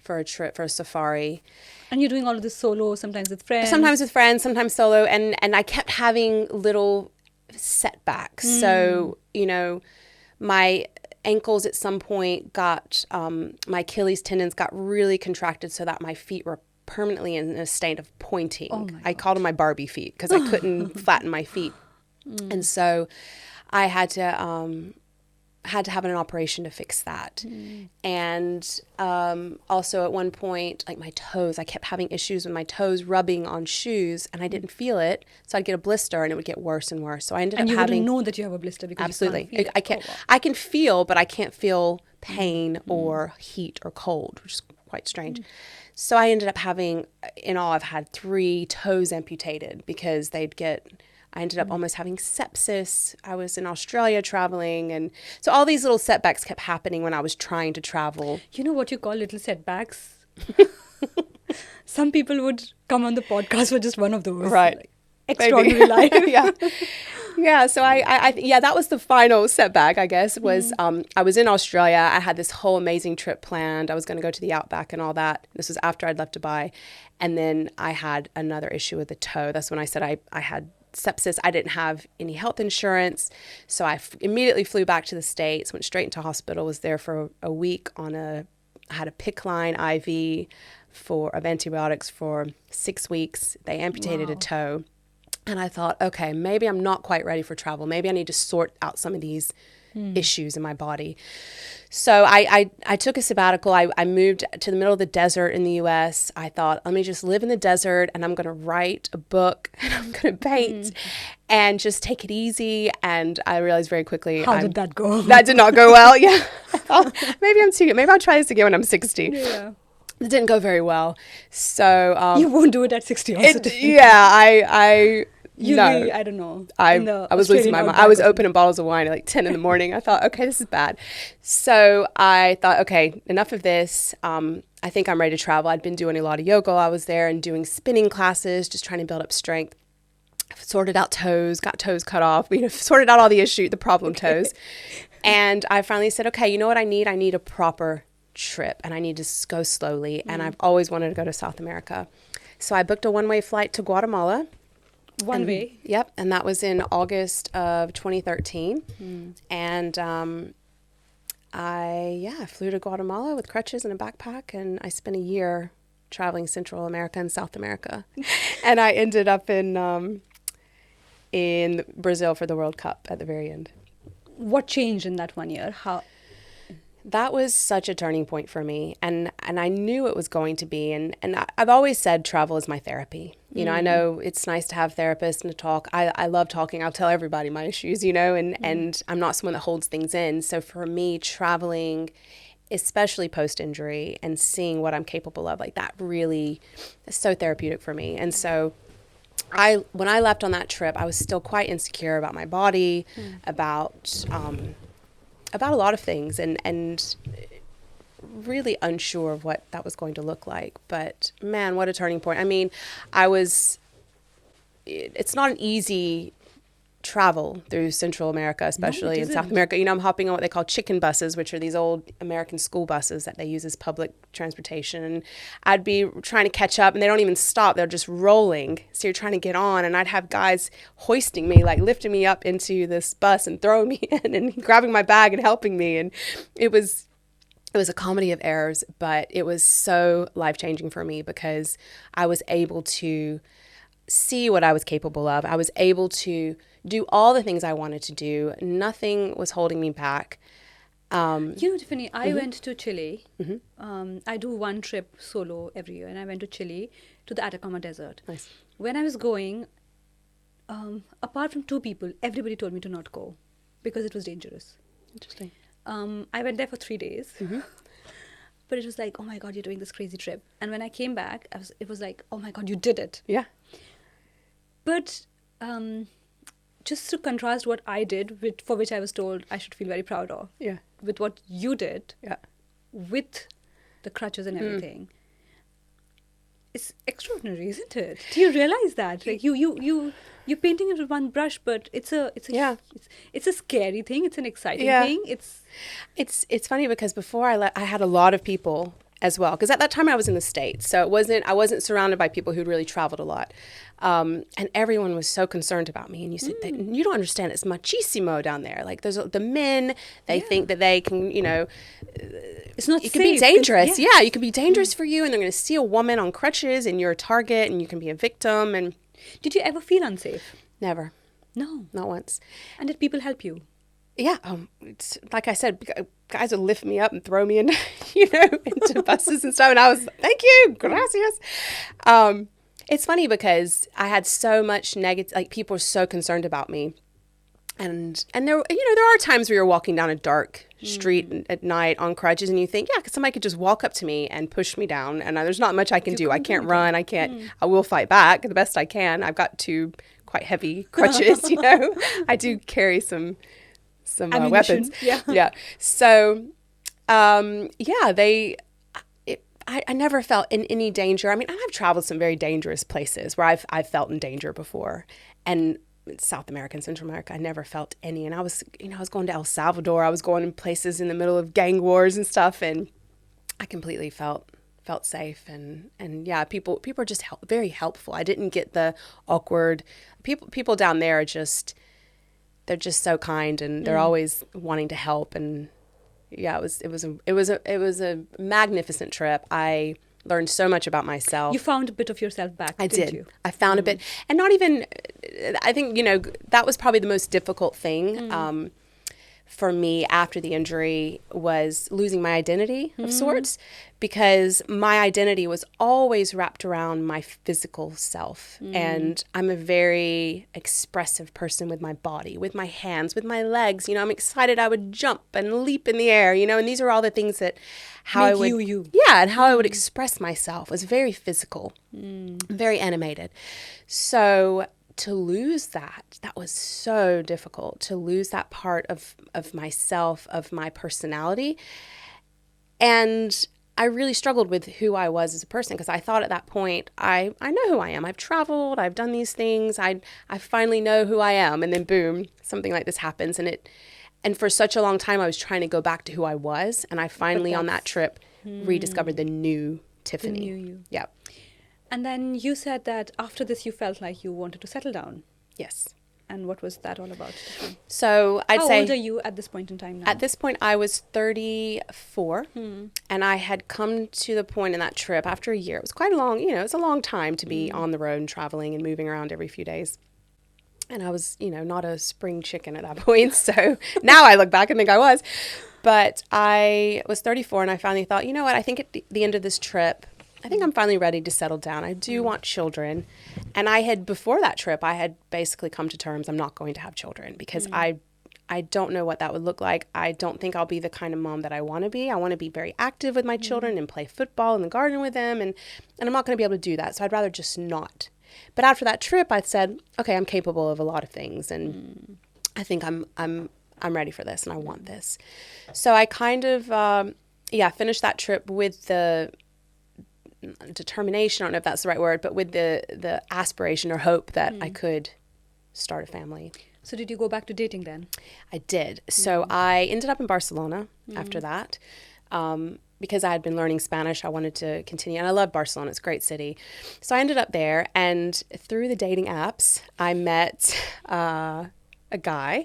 for a trip, for a safari. And you're doing all of this solo, sometimes with friends. Sometimes with friends, sometimes solo. And I kept having little setbacks. So, my ankles at some point got, my Achilles tendons got really contracted so that my feet were permanently in a state of pointing. Oh my I called them my Barbie feet because I couldn't flatten my feet. And so I had to have an operation to fix that. And also at one point, like my toes, I kept having issues with my toes rubbing on shoes and I didn't feel it. So I'd get a blister and it would get worse and worse. So I ended up having... And you wouldn't know that you have a blister because Absolutely. you can't feel I can't. it. Oh, wow. I can feel, but I can't feel pain or heat or cold, which is quite strange. So I ended up having, in all, I've had 3 toes amputated because I ended up almost having sepsis. I was in Australia traveling. And so all these little setbacks kept happening when I was trying to travel. You know what you call little setbacks? Some people would come on the podcast for just one of those. Right. Like, extraordinary life. Yeah. Yeah. So that was the final setback, I guess, was I was in Australia. I had this whole amazing trip planned. I was going to go to the Outback and all that. This was after I'd left Dubai. And then I had another issue with the toe. That's when I said I had sepsis. I didn't have any health insurance. So I immediately flew back to the States, went straight into hospital, was there for a week I had a PICC line IV of antibiotics for 6 weeks. They amputated a toe. And I thought, okay, maybe I'm not quite ready for travel. Maybe I need to sort out some of these issues in my body. So I took a sabbatical. I moved to the middle of the desert in the U.S. I thought, let me just live in the desert and I'm going to write a book and I'm going to paint and just take it easy. And I realized very quickly. How did that go? That did not go well. Yeah. I thought, maybe I'll try this again when I'm 60. Yeah. It didn't go very well. So you won't do it at 60 also. No. I don't know. I was losing my mind. I was opening bottles of wine at like 10 in the morning. I thought, okay, this is bad. So I thought, okay, enough of this. I think I'm ready to travel. I'd been doing a lot of yoga. I was there and doing spinning classes, just trying to build up strength. Sorted out toes, got toes cut off. Sorted out all the problem toes. And I finally said, okay, you know what I need? I need a proper trip and I need to go slowly. And I've always wanted to go to South America. So I booked a one-way flight to Guatemala. One way? Yep. And that was in August of 2013. And I flew to Guatemala with crutches and a backpack. And I spent a year traveling Central America and South America. And I ended up in Brazil for the World Cup at the very end. What changed in that 1 year? That was such a turning point for me. And I knew it was going to be. And I've always said travel is my therapy. I know it's nice to have therapists and to talk. I love talking. I'll tell everybody my issues, and I'm not someone that holds things in. So for me, traveling, especially post-injury and seeing what I'm capable of, like that really is so therapeutic for me. And so when I left on that trip, I was still quite insecure about my body, about a lot of things and really unsure of what that was going to look like. But man, what a turning point. I mean, it's not an easy travel through Central America, especially in South America. I'm hopping on what they call chicken buses, which are these old American school buses that they use as public transportation. And I'd be trying to catch up and they don't even stop. They're just rolling. So you're trying to get on and I'd have guys hoisting me, like lifting me up into this bus and throwing me in and grabbing my bag and helping me. And it was a comedy of errors, but it was so life-changing for me because I was able to see what I was capable of. I was able to do all the things I wanted to do. Nothing was holding me back. Tiffany, I went to Chile. I do one trip solo every year, and I went to Chile to the Atacama Desert. Nice. When I was going, apart from 2 people, everybody told me to not go because it was dangerous. Interesting. I went there for 3 days. But it was like, oh my God, you're doing this crazy trip. And when I came back, it was like, oh my God, you did it. Yeah. But just to contrast what I did, for which I was told I should feel very proud of, with what you did, with the crutches and everything, is extraordinary, isn't it? Do you realize that? Like you're painting it with one brush, but Yeah. it's a scary thing. It's an exciting Yeah. thing. It's funny because before I had a lot of people as well, because at that time I was in the States, so I wasn't surrounded by people who'd really traveled a lot, and everyone was so concerned about me. And you said, you don't understand, it's machismo down there. Like there's the men, they think that they can, It's not it can be safe. dangerous. Yeah. Yeah, you can be dangerous for you, and they're going to see a woman on crutches, and you're a target, and you can be a victim. And Did you ever feel unsafe? never, No. not once. And did people help you? Yeah, it's, like I said, guys would lift me up and throw me into, into buses and stuff. And I was, thank you, gracias. It's funny because I had so much negative, like people were so concerned about me. And there, there are times where you're walking down a dark street at night on crutches and you think, yeah, 'cause somebody could just walk up to me and push me down. And there's not much I can do. I can't run. I will fight back the best I can. I've got two quite heavy crutches, I do carry some weapons. Yeah. So, I never felt in any danger. I mean, I've traveled some very dangerous places where I've felt in danger before, and South America and Central America, I never felt any. And I was going to El Salvador. I was going in places in the middle of gang wars and stuff, and I completely felt safe. And yeah, people are just very helpful. I didn't get the awkward people down there. They're just so kind, and they're always wanting to help. And yeah, it was a magnificent trip. I learned so much about myself. You found a bit of yourself back, didn't you? I found a bit, and not even, I think, that was probably the most difficult thing for me after the injury, was losing my identity of sorts, because my identity was always wrapped around my physical self. And I'm a very expressive person with my body, with my hands, with my legs. I'm excited. I would jump and leap in the air, and these are all the things that I would, yeah, and how I would express myself was very physical, very animated. So to lose that was so difficult, to lose that part of myself, of my personality. And I really struggled with who I was as a person, because I thought at that point, I know who I am. I've traveled, I've done these things, I finally know who I am. And then boom, something like this happens. And for such a long time, I was trying to go back to who I was. And I finally, on that trip, rediscovered the new Tiffany. The new you. Yeah. And then you said that after this, you felt like you wanted to settle down. Yes. And what was that all about? So I'd say... How old are you at this point in time now? At this point, I was 34. And I had come to the point in that trip after a year. It was quite a long, it's a long time to be on the road and traveling and moving around every few days. And I was, not a spring chicken at that point. So now I look back and think I was. But I was 34 and I finally thought, you know what, I think at the end of this trip, I think I'm finally ready to settle down. I do want children. And before that trip, I had basically come to terms, I'm not going to have children, because I don't know what that would look like. I don't think I'll be the kind of mom that I want to be. I want to be very active with my children and play football in the garden with them. And I'm not going to be able to do that. So I'd rather just not. But after that trip, I said, okay, I'm capable of a lot of things. And I think I'm ready for this and I want this. So I kind of, finished that trip with the determination, I don't know if that's the right word, but with the aspiration or hope that I could start a family. So did you go back to dating then? I did. So I ended up in Barcelona after that. Because I had been learning Spanish, I wanted to continue. And I love Barcelona. It's a great city. So I ended up there. And through the dating apps, I met a guy.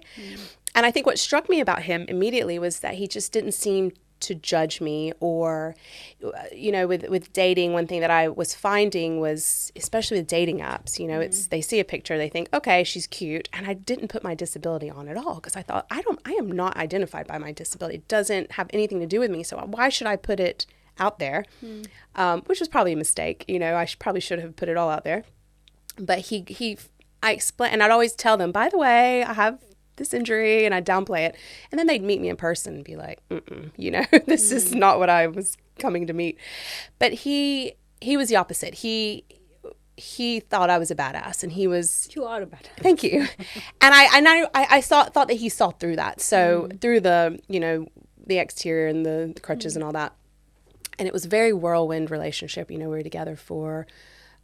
And I think what struck me about him immediately was that he just didn't seem to judge me, or, with dating, one thing that I was finding was, especially with dating apps, it's, they see a picture, they think, okay, she's cute. And I didn't put my disability on at all, because I thought, I am not identified by my disability. It doesn't have anything to do with me. So why should I put it out there? Which was probably a mistake. I probably should have put it all out there. But I explained, and I'd always tell them, by the way, I have this injury, and I'd downplay it. And then they'd meet me in person and be like, this is not what I was coming to meet. But he was the opposite. He thought I was a badass, and he was... You are a badass. Thank you. And I thought that he saw through that. So through the, the exterior and the crutches and all that. And it was a very whirlwind relationship. You know, we were together for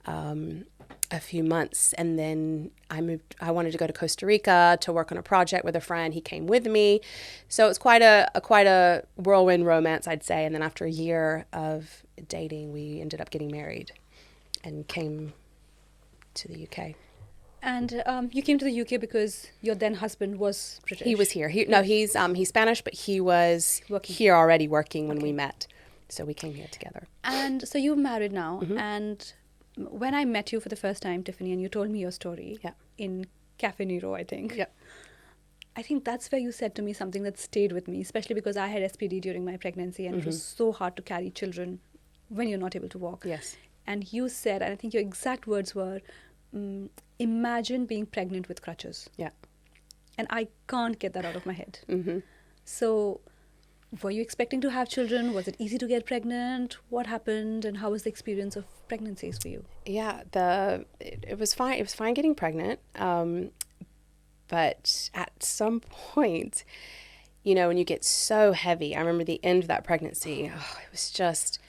a few months, and then I wanted to go to Costa Rica to work on a project with a friend. He came with me. So it was quite a whirlwind romance, I'd say. And then after a year of dating, we ended up getting married and came to the UK. And you came to the UK because your then husband was British. He was here. He's Spanish, but he was here already working when we met. So we came here together. And so you're married now. And when I met you for the first time, Tiffany, and you told me your story in Cafe Nero, I think. Yeah. I think that's where you said to me something that stayed with me, especially because I had SPD during my pregnancy, and it was so hard to carry children when you're not able to walk. Yes. And you said, and I think your exact words were, imagine being pregnant with crutches. Yeah. And I can't get that out of my head. Mm-hmm. So were you expecting to have children? Was it easy to get pregnant? What happened? And how was the experience of pregnancies for you? Yeah, it was fine. It was fine getting pregnant. But at some point, you know, when you get so heavy, I remember the end of that pregnancy, it was just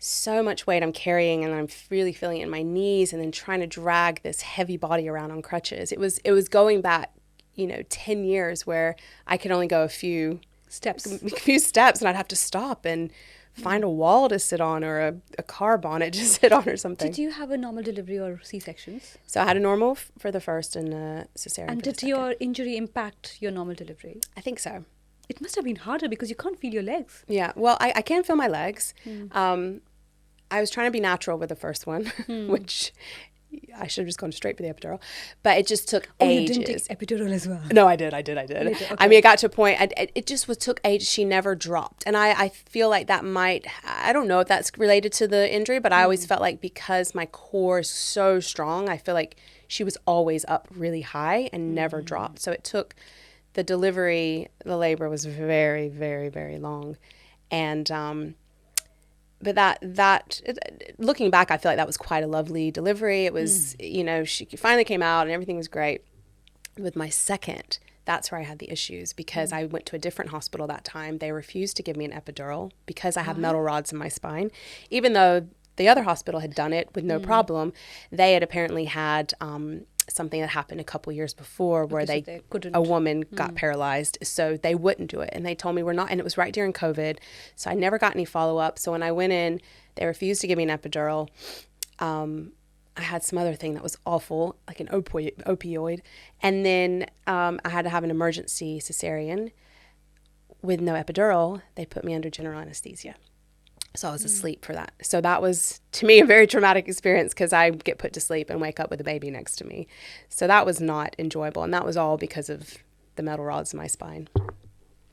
so much weight I'm carrying, and I'm really feeling it in my knees, and then trying to drag this heavy body around on crutches. It was going back, 10 years where I could only go a few steps, and I'd have to stop and find a wall to sit on, or a car bonnet to sit on, or something. Did you have a normal delivery or C-sections? So I had a normal for the first and a cesarean. And did your injury impact your normal delivery? I think so. It must have been harder because you can't feel your legs. Yeah, well, I can feel my legs. I was trying to be natural with the first one, which I should have just gone straight for the epidural. But it just took ages. You didn't take epidural as well? No, I did. Later, okay. I mean, it got to a point, it just took ages. She never dropped. And I feel like that I don't know if that's related to the injury, but I always felt like because my core is so strong, I feel like she was always up really high and never dropped. So it took the labor was very, very, very long. And, but looking back, I feel like that was quite a lovely delivery. It was, she finally came out and everything was great. With my second, that's where I had the issues, because I went to a different hospital that time. They refused to give me an epidural because I have metal rods in my spine. Even though the other hospital had done it with no problem, they had apparently had something that happened a couple years before where a woman got paralyzed, so they wouldn't do it, and they told me we're not, and it was right during COVID, so I never got any follow-up. So when I went in, they refused to give me an epidural. I had some other thing that was awful, like an opioid, and then I had to have an emergency cesarean with no epidural. They put me under general anesthesia. So I was asleep for that. So that was, to me, a very traumatic experience, because I get put to sleep and wake up with a baby next to me. So that was not enjoyable. And that was all because of the metal rods in my spine.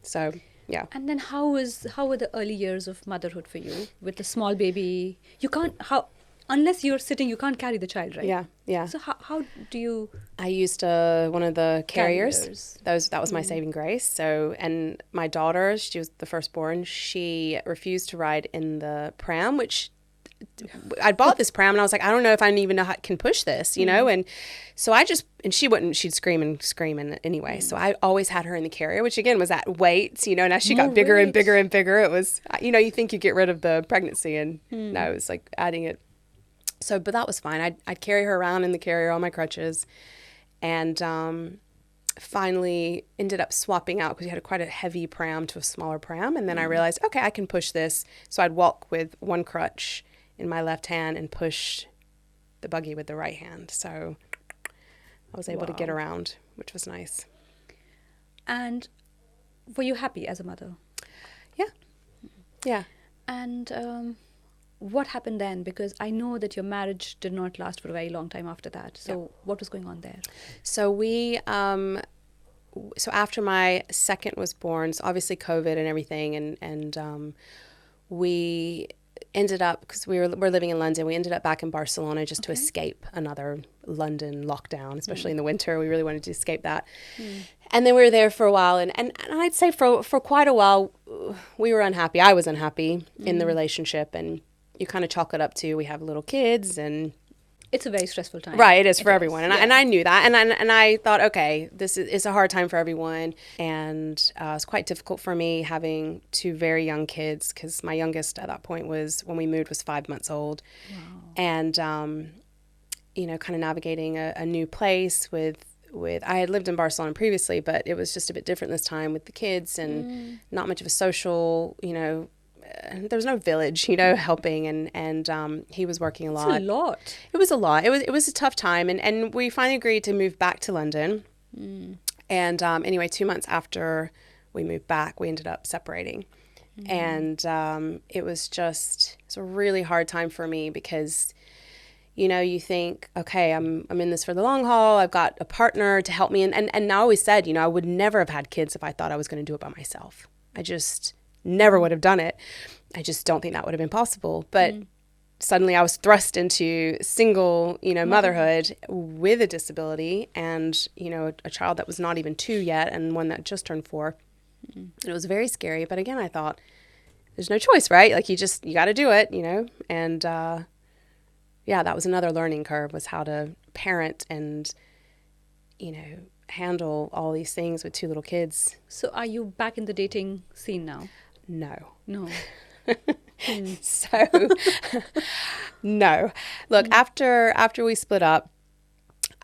So, yeah. And then how were the early years of motherhood for you with the small baby? Unless you're sitting, you can't carry the child, right? Yeah. So how do you? I used one of the carriers. That was my saving grace. So, and my daughter, she was the firstborn. She refused to ride in the pram, which I bought this pram, and I was like, I don't know if I even know how I can push this, And so and she wouldn't. She'd scream anyway. So I always had her in the carrier, which again was at weight, And as she got bigger and bigger and bigger, it was, you think you get rid of the pregnancy, and no, it was like adding it. So, but that was fine. I'd carry her around in the carrier on my crutches, and finally ended up swapping out because we had quite a heavy pram to a smaller pram. And then I realized, okay, I can push this. So I'd walk with one crutch in my left hand and push the buggy with the right hand. So I was able to get around, which was nice. And were you happy as a mother? Yeah. And what happened then? Because I know that your marriage did not last for a very long time after that. So what was going on there? So so after my second was born, so obviously COVID and everything, and we ended up, because we're living in London, we ended up back in Barcelona just to escape another London lockdown, especially in the winter. We really wanted to escape that. And then we were there for a while, and I'd say for quite a while we were unhappy. I was unhappy in the relationship, and you kind of chalk it up to we have little kids, and It's a very stressful time. Right, it is for everyone, and, Yeah. I knew that, and I thought, okay, this is it's a hard time for everyone, and it's quite difficult for me having two very young kids because my youngest at that point was when we moved was 5 months old, and you know, kind of navigating a new place with I had lived in Barcelona previously, but it was just a bit different this time with the kids and not much of a social, you know. There was no village, you know, helping, and he was working a lot. It's a lot. It was a lot. It was a tough time, and we finally agreed to move back to London. And anyway, 2 months after we moved back, we ended up separating, and it's a really hard time for me because, you know, you think, okay, I'm in this for the long haul. I've got a partner to help me, and I always said, you know, I would never have had kids if I thought I was going to do it by myself. I just never would have done it. I just don't think that would have been possible. But suddenly I was thrust into single, you know, motherhood with a disability and, you know, a child that was not even 2 yet and one that just turned 4. And it was very scary. But again, I thought, there's no choice, right? Like you got to do it, you know? And yeah, that was another learning curve, was how to parent and, you know, handle all these things with 2 little kids. So are you back in the dating scene now? No. So, no. Look, after we split up,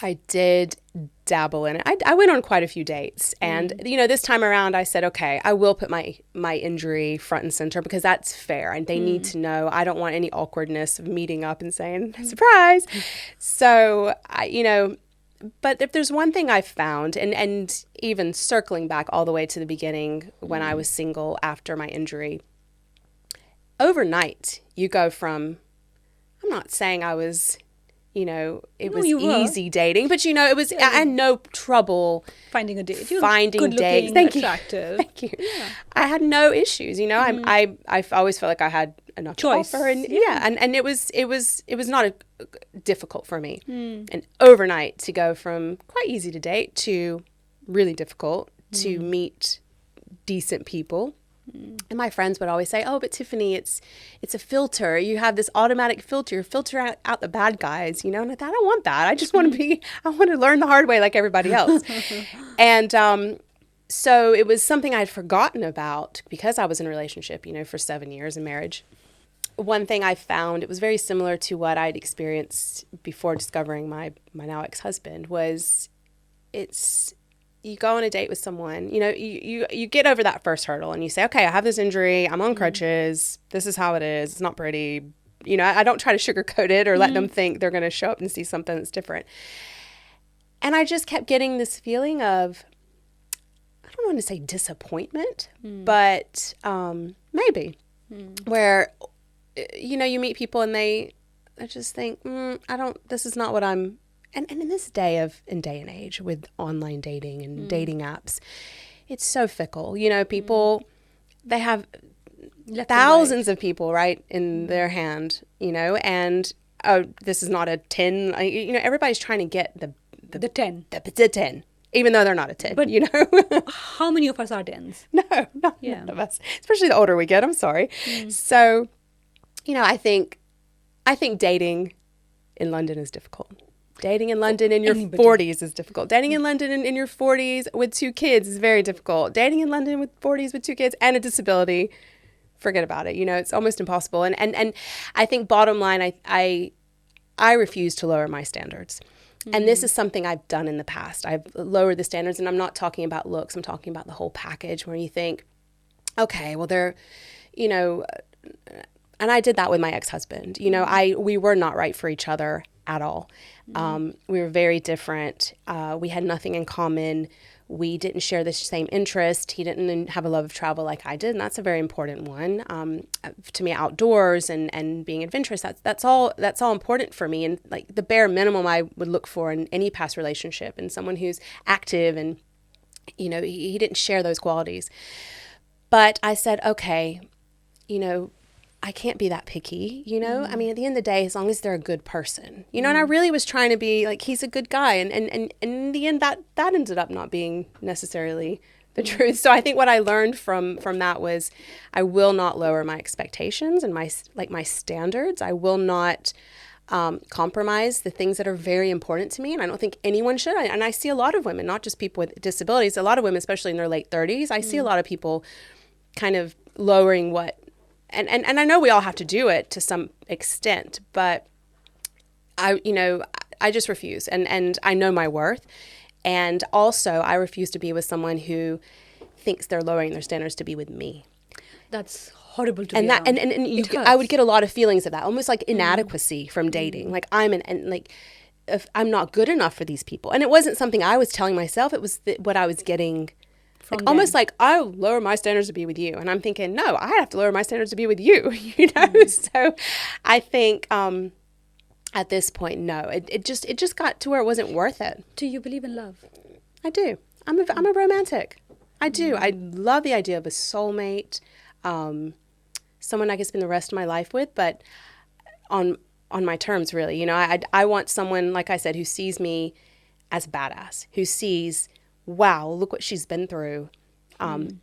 I did dabble in it. I went on quite a few dates, and you know, this time around, I said, okay, I will put my injury front and center because that's fair, and they need to know. I don't want any awkwardness of meeting up and saying surprise. So, you know. But if there's one thing I've found, and even circling back all the way to the beginning when I was single after my injury, overnight you go from, I'm not saying I was, you know, it was easy dating, but you know, it was, I had no trouble finding a date. Finding dates. Thank you. Thank you. Yeah. I had no issues, you know. I always felt like I had enough choice. To offer, and and it was not difficult for me. And overnight to go from quite easy to date to really difficult to meet decent people. And my friends would always say, oh, but Tiffany, it's a filter. You have this automatic filter. Filter out the bad guys, you know. And I thought, I don't want that. I just want to I want to learn the hard way like everybody else. And so it was something I'd forgotten about because I was in a relationship, you know, for 7 years in marriage. One thing I found, it was very similar to what I'd experienced before discovering my now ex-husband, was you go on a date with someone, you know, you get over that first hurdle and you say, okay, I have this injury, I'm on crutches, this is how it is, it's not pretty, you know, I don't try to sugarcoat it or let them think they're going to show up and see something that's different. And I just kept getting this feeling of, I don't want to say disappointment, but maybe, where, you know, you meet people and I just think, this is not what I'm. And in this day and age with online dating and dating apps, it's so fickle. You know, people, they have thousands of people right in their hand, you know, and this is not a 10. You know, everybody's trying to get the 10. The 10, even though they're not a 10, but you know. How many of us are 10s? No, none of us, especially the older we get. I'm sorry. So, you know, I think dating in London is difficult. Dating in London in your 40s is difficult. Dating in London in your 40s with 2 kids is very difficult. Dating in London with 40s with 2 kids and a disability, forget about it. You know, it's almost impossible. And I think bottom line, I refuse to lower my standards. And this is something I've done in the past. I've lowered the standards, and I'm not talking about looks. I'm talking about the whole package where you think, okay, well, they're, you know, and I did that with my ex-husband. You know, we were not right for each other at all. We were very different. We had nothing in common. We didn't share the same interest. He didn't have a love of travel like I did, and that's a very important one. To me, outdoors and being adventurous, that's all important for me. And like the bare minimum I would look for in any past relationship, and someone who's active, and you know, he didn't share those qualities. But I said, okay, you know, I can't be that picky, you know? I mean, at the end of the day, as long as they're a good person, you know, and I really was trying to be like, he's a good guy. And in the end, that ended up not being necessarily the truth. So I think what I learned from that was I will not lower my expectations and my standards. I will not compromise the things that are very important to me. And I don't think anyone should. And I see a lot of women, not just people with disabilities, a lot of women, especially in their late 30s, I see a lot of people kind of lowering what, and I know we all have to do it to some extent, but I just refuse. And I know my worth. And also I refuse to be with someone who thinks they're lowering their standards to be with me. That's horrible to And be that around. and It I would hurts. get a lot of feelings of that, almost like inadequacy from dating. Like if I'm not good enough for these people. And it wasn't something I was telling myself. It was what I was getting From like, almost them. like I'll lower my standards to be with you. And I'm thinking, no, I have to lower my standards to be with you. So I think at this point, no, it just got to where it wasn't worth it. Do you believe in love? I do. I'm a romantic. I do. I love the idea of a soulmate, someone I can spend the rest of my life with, but on my terms, really. I want someone, like I said, who sees me as a badass, who sees, wow, look what she's been through.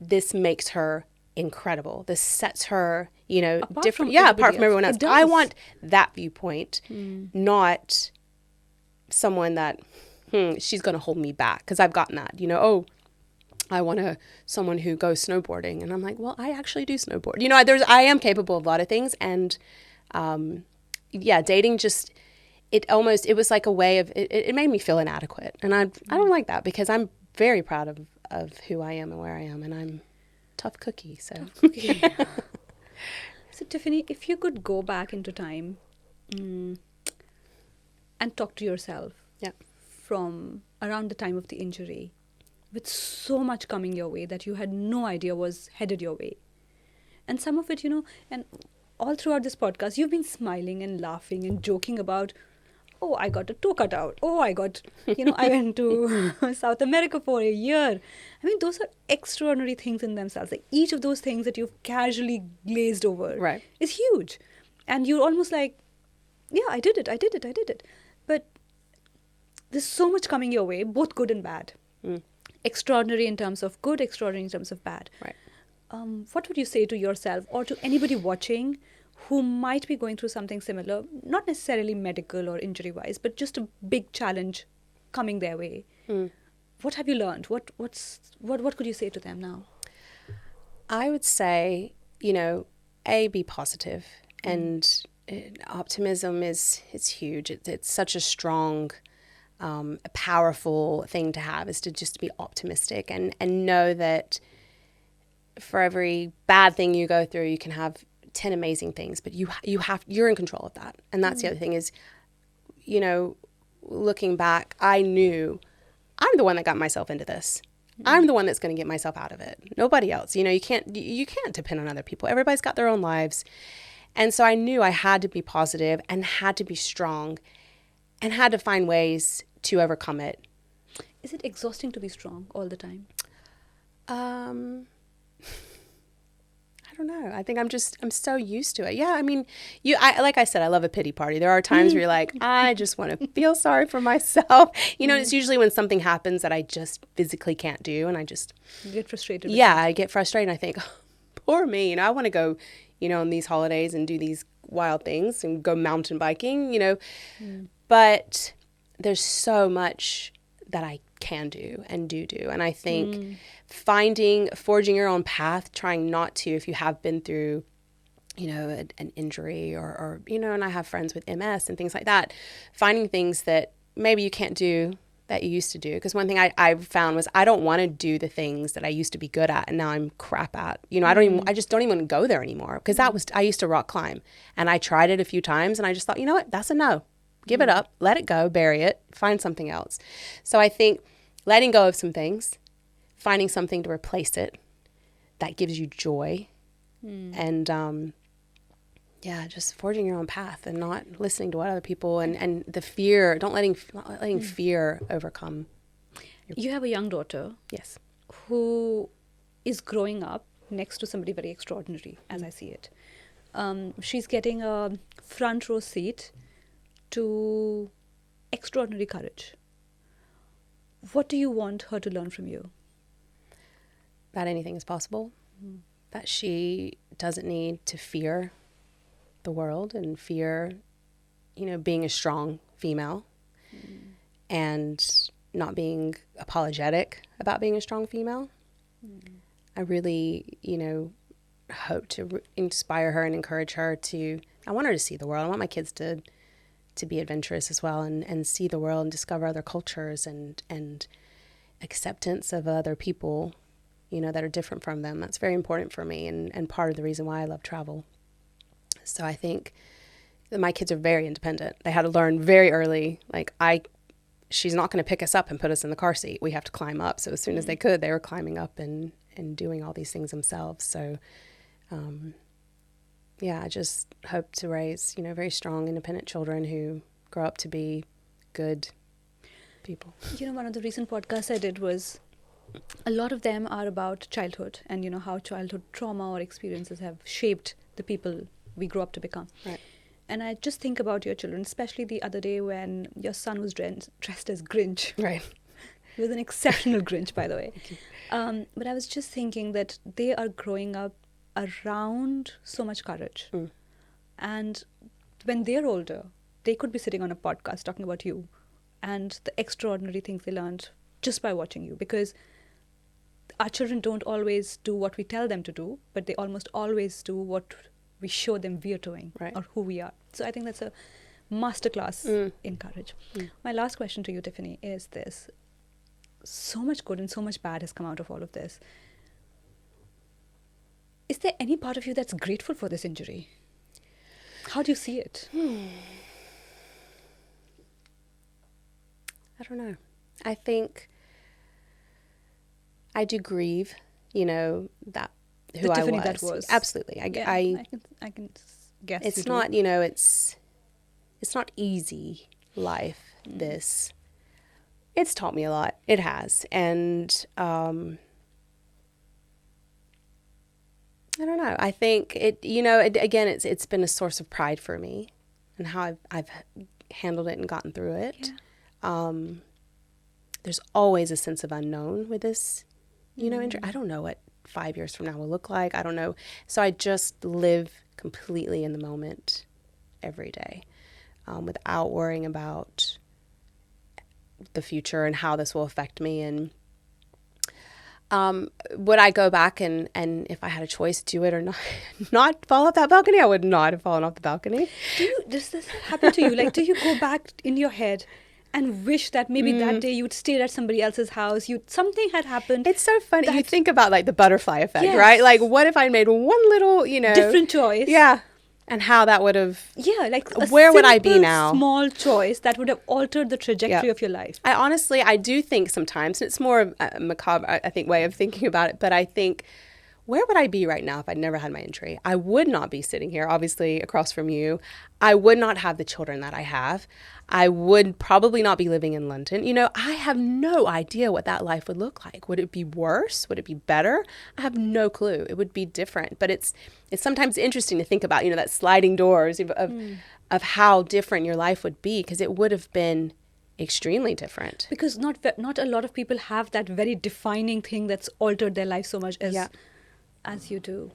This makes her incredible. This sets her, Apart different. from Yeah, everybody apart from everyone else. else. It I does. want that viewpoint, not someone that she's going to hold me back, because I've gotten that. I want someone who goes snowboarding, and I'm like, well, I actually do snowboard. I am capable of a lot of things, and dating just it was like a way of it made me feel inadequate, and I don't like that, because I'm very proud of who I am and where I am, and I'm a tough cookie. So Okay. So, Tiffany, if you could go back into time and talk to yourself yeah, from around the time of the injury, with so much coming your way that you had no idea was headed your way. And some of it, and all throughout this podcast, you've been smiling and laughing and joking about, oh, I got a toe cut out. Oh, I went to South America for a year. I mean, those are extraordinary things in themselves. Like, each of those things that you've casually glazed over right. is huge. And you're almost like, yeah, I did it. But there's so much coming your way, both good and bad. Extraordinary in terms of good, extraordinary in terms of bad. Right. What would you say to yourself or to anybody watching who might be going through something similar, not necessarily medical or injury-wise, but just a big challenge coming their way? What have you learned? What could you say to them now? I would say, be positive, and optimism is huge. It's such a strong, a powerful thing to have, is to just be optimistic and know that for every bad thing you go through, you can have 10 amazing things, but you're in control of that. And that's the other thing is, looking back, I knew I'm the one that got myself into this. I'm the one that's going to get myself out of it. Nobody else. You can't depend on other people. Everybody's got their own lives. And so I knew I had to be positive and had to be strong and had to find ways to overcome it. Is it exhausting to be strong all the time? I don't know. I think I'm so used to it. Yeah, I mean, like I said, I love a pity party. There are times where you're like, I just want to feel sorry for myself. It's usually when something happens that I just physically can't do, and I just You get frustrated with yeah, I get frustrated. And I think, oh, poor me. I want to go, on these holidays and do these wild things and go mountain biking. But there's so much that I can do and do. And I think forging your own path, trying not to, if you have been through, an injury or and I have friends with MS and things like that, finding things that maybe you can't do that you used to do. Because one thing I found was I don't want to do the things that I used to be good at and now I'm crap at. I just don't even go there anymore, because I used to rock climb, and I tried it a few times and I just thought, you know what, that's a no. Give it up, let it go, bury it, find something else. So I think letting go of some things, finding something to replace it that gives you joy, and just forging your own path and not listening to what other people and the fear, not letting fear overcome. You have a young daughter. Yes. Who is growing up next to somebody very extraordinary, as I see it. She's getting a front row seat to extraordinary courage. What do you want her to learn from you? That anything is possible. That she doesn't need to fear the world and fear being a strong female and not being apologetic about being a strong female. I really, hope to inspire her and encourage her I want her to see the world. I want my kids to be adventurous as well and see the world and discover other cultures and acceptance of other people, that are different from them. That's very important for me and part of the reason why I love travel. So I think that my kids are very independent. They had to learn very early, she's not going to pick us up and put us in the car seat. We have to climb up. So as soon as they could, they were climbing up and doing all these things themselves. So, I just hope to raise, very strong, independent children who grow up to be good people. One of the recent podcasts I did was a lot of them are about childhood and, how childhood trauma or experiences have shaped the people we grow up to become. Right. And I just think about your children, especially the other day when your son was dressed as Grinch. Right. He was an exceptional Grinch, by the way. But I was just thinking that they are growing up around so much courage. And when they're older, they could be sitting on a podcast talking about you and the extraordinary things they learned just by watching you. Because our children don't always do what we tell them to do, but they almost always do what we show them we are doing, right, or who we are. So I think that's a masterclass in courage. My last question to you, Tiffany, is this. So much good and so much bad has come out of all of this. Is there any part of you that's grateful for this injury? How do you see it? I don't know. I think I do grieve, that who the I Tiffany was. That was. Absolutely. I can guess. It's not, it's not easy life, this. It's taught me a lot. It has. And I don't know. I think again, it's been a source of pride for me and how I've handled it and gotten through it. Yeah. There's always a sense of unknown with this, injury. I don't know what 5 years from now will look like. I don't know. So I just live completely in the moment every day, without worrying about the future and how this will affect me. And would I go back and if I had a choice, do it or not fall off that balcony? I would not have fallen off the balcony. Does this happen to you? Do you go back in your head and wish that maybe that day you'd stayed at somebody else's house, something had happened? It's so funny. You think about the butterfly effect, yes, right? What if I made one little, different choice? Yeah. And how that would have... Yeah, where would I be now? Small choice that would have altered the trajectory of your life. I do think sometimes, and it's more of a macabre, I think, way of thinking about it, but I think, where would I be right now if I'd never had my injury? I would not be sitting here, obviously, across from you. I would not have the children that I have. I would probably not be living in London. I have no idea what that life would look like. Would it be worse? Would it be better? I have no clue. It would be different. But it's sometimes interesting to think about, that sliding doors of how different your life would be, because it would have been extremely different. Because not a lot of people have that very defining thing that's altered their life so much as you do.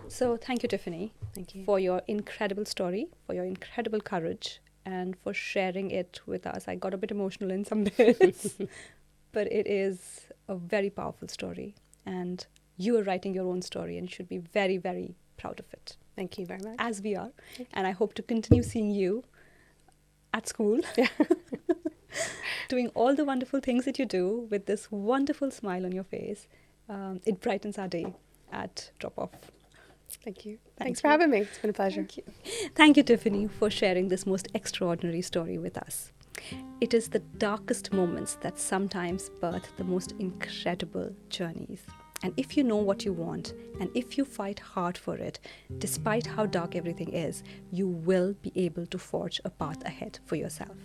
So thank you, Tiffany. Thank you. For your incredible story, for your incredible courage, and for sharing it with us. I got a bit emotional in some bits, but it is a very powerful story. And you are writing your own story and you should be very, very proud of it. Thank you very much. As we are. And I hope to continue seeing you at school, doing all the wonderful things that you do with this wonderful smile on your face. It brightens our day at drop-off. Thank you. Thanks for having me. It's been a pleasure. Thank you. Thank you, Tiffany, for sharing this most extraordinary story with us. It is the darkest moments that sometimes birth the most incredible journeys. And if you know what you want, and if you fight hard for it, despite how dark everything is, you will be able to forge a path ahead for yourself.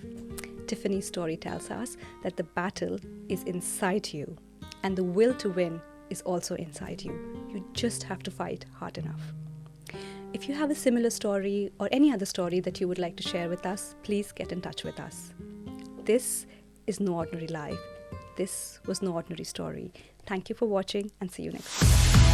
Tiffany's story tells us that the battle is inside you, and the will to win is also inside you. You just have to fight hard enough. If you have a similar story or any other story that you would like to share with us, please get in touch with us. This is No Ordinary Life. This was No Ordinary Story. Thank you for watching and see you next time.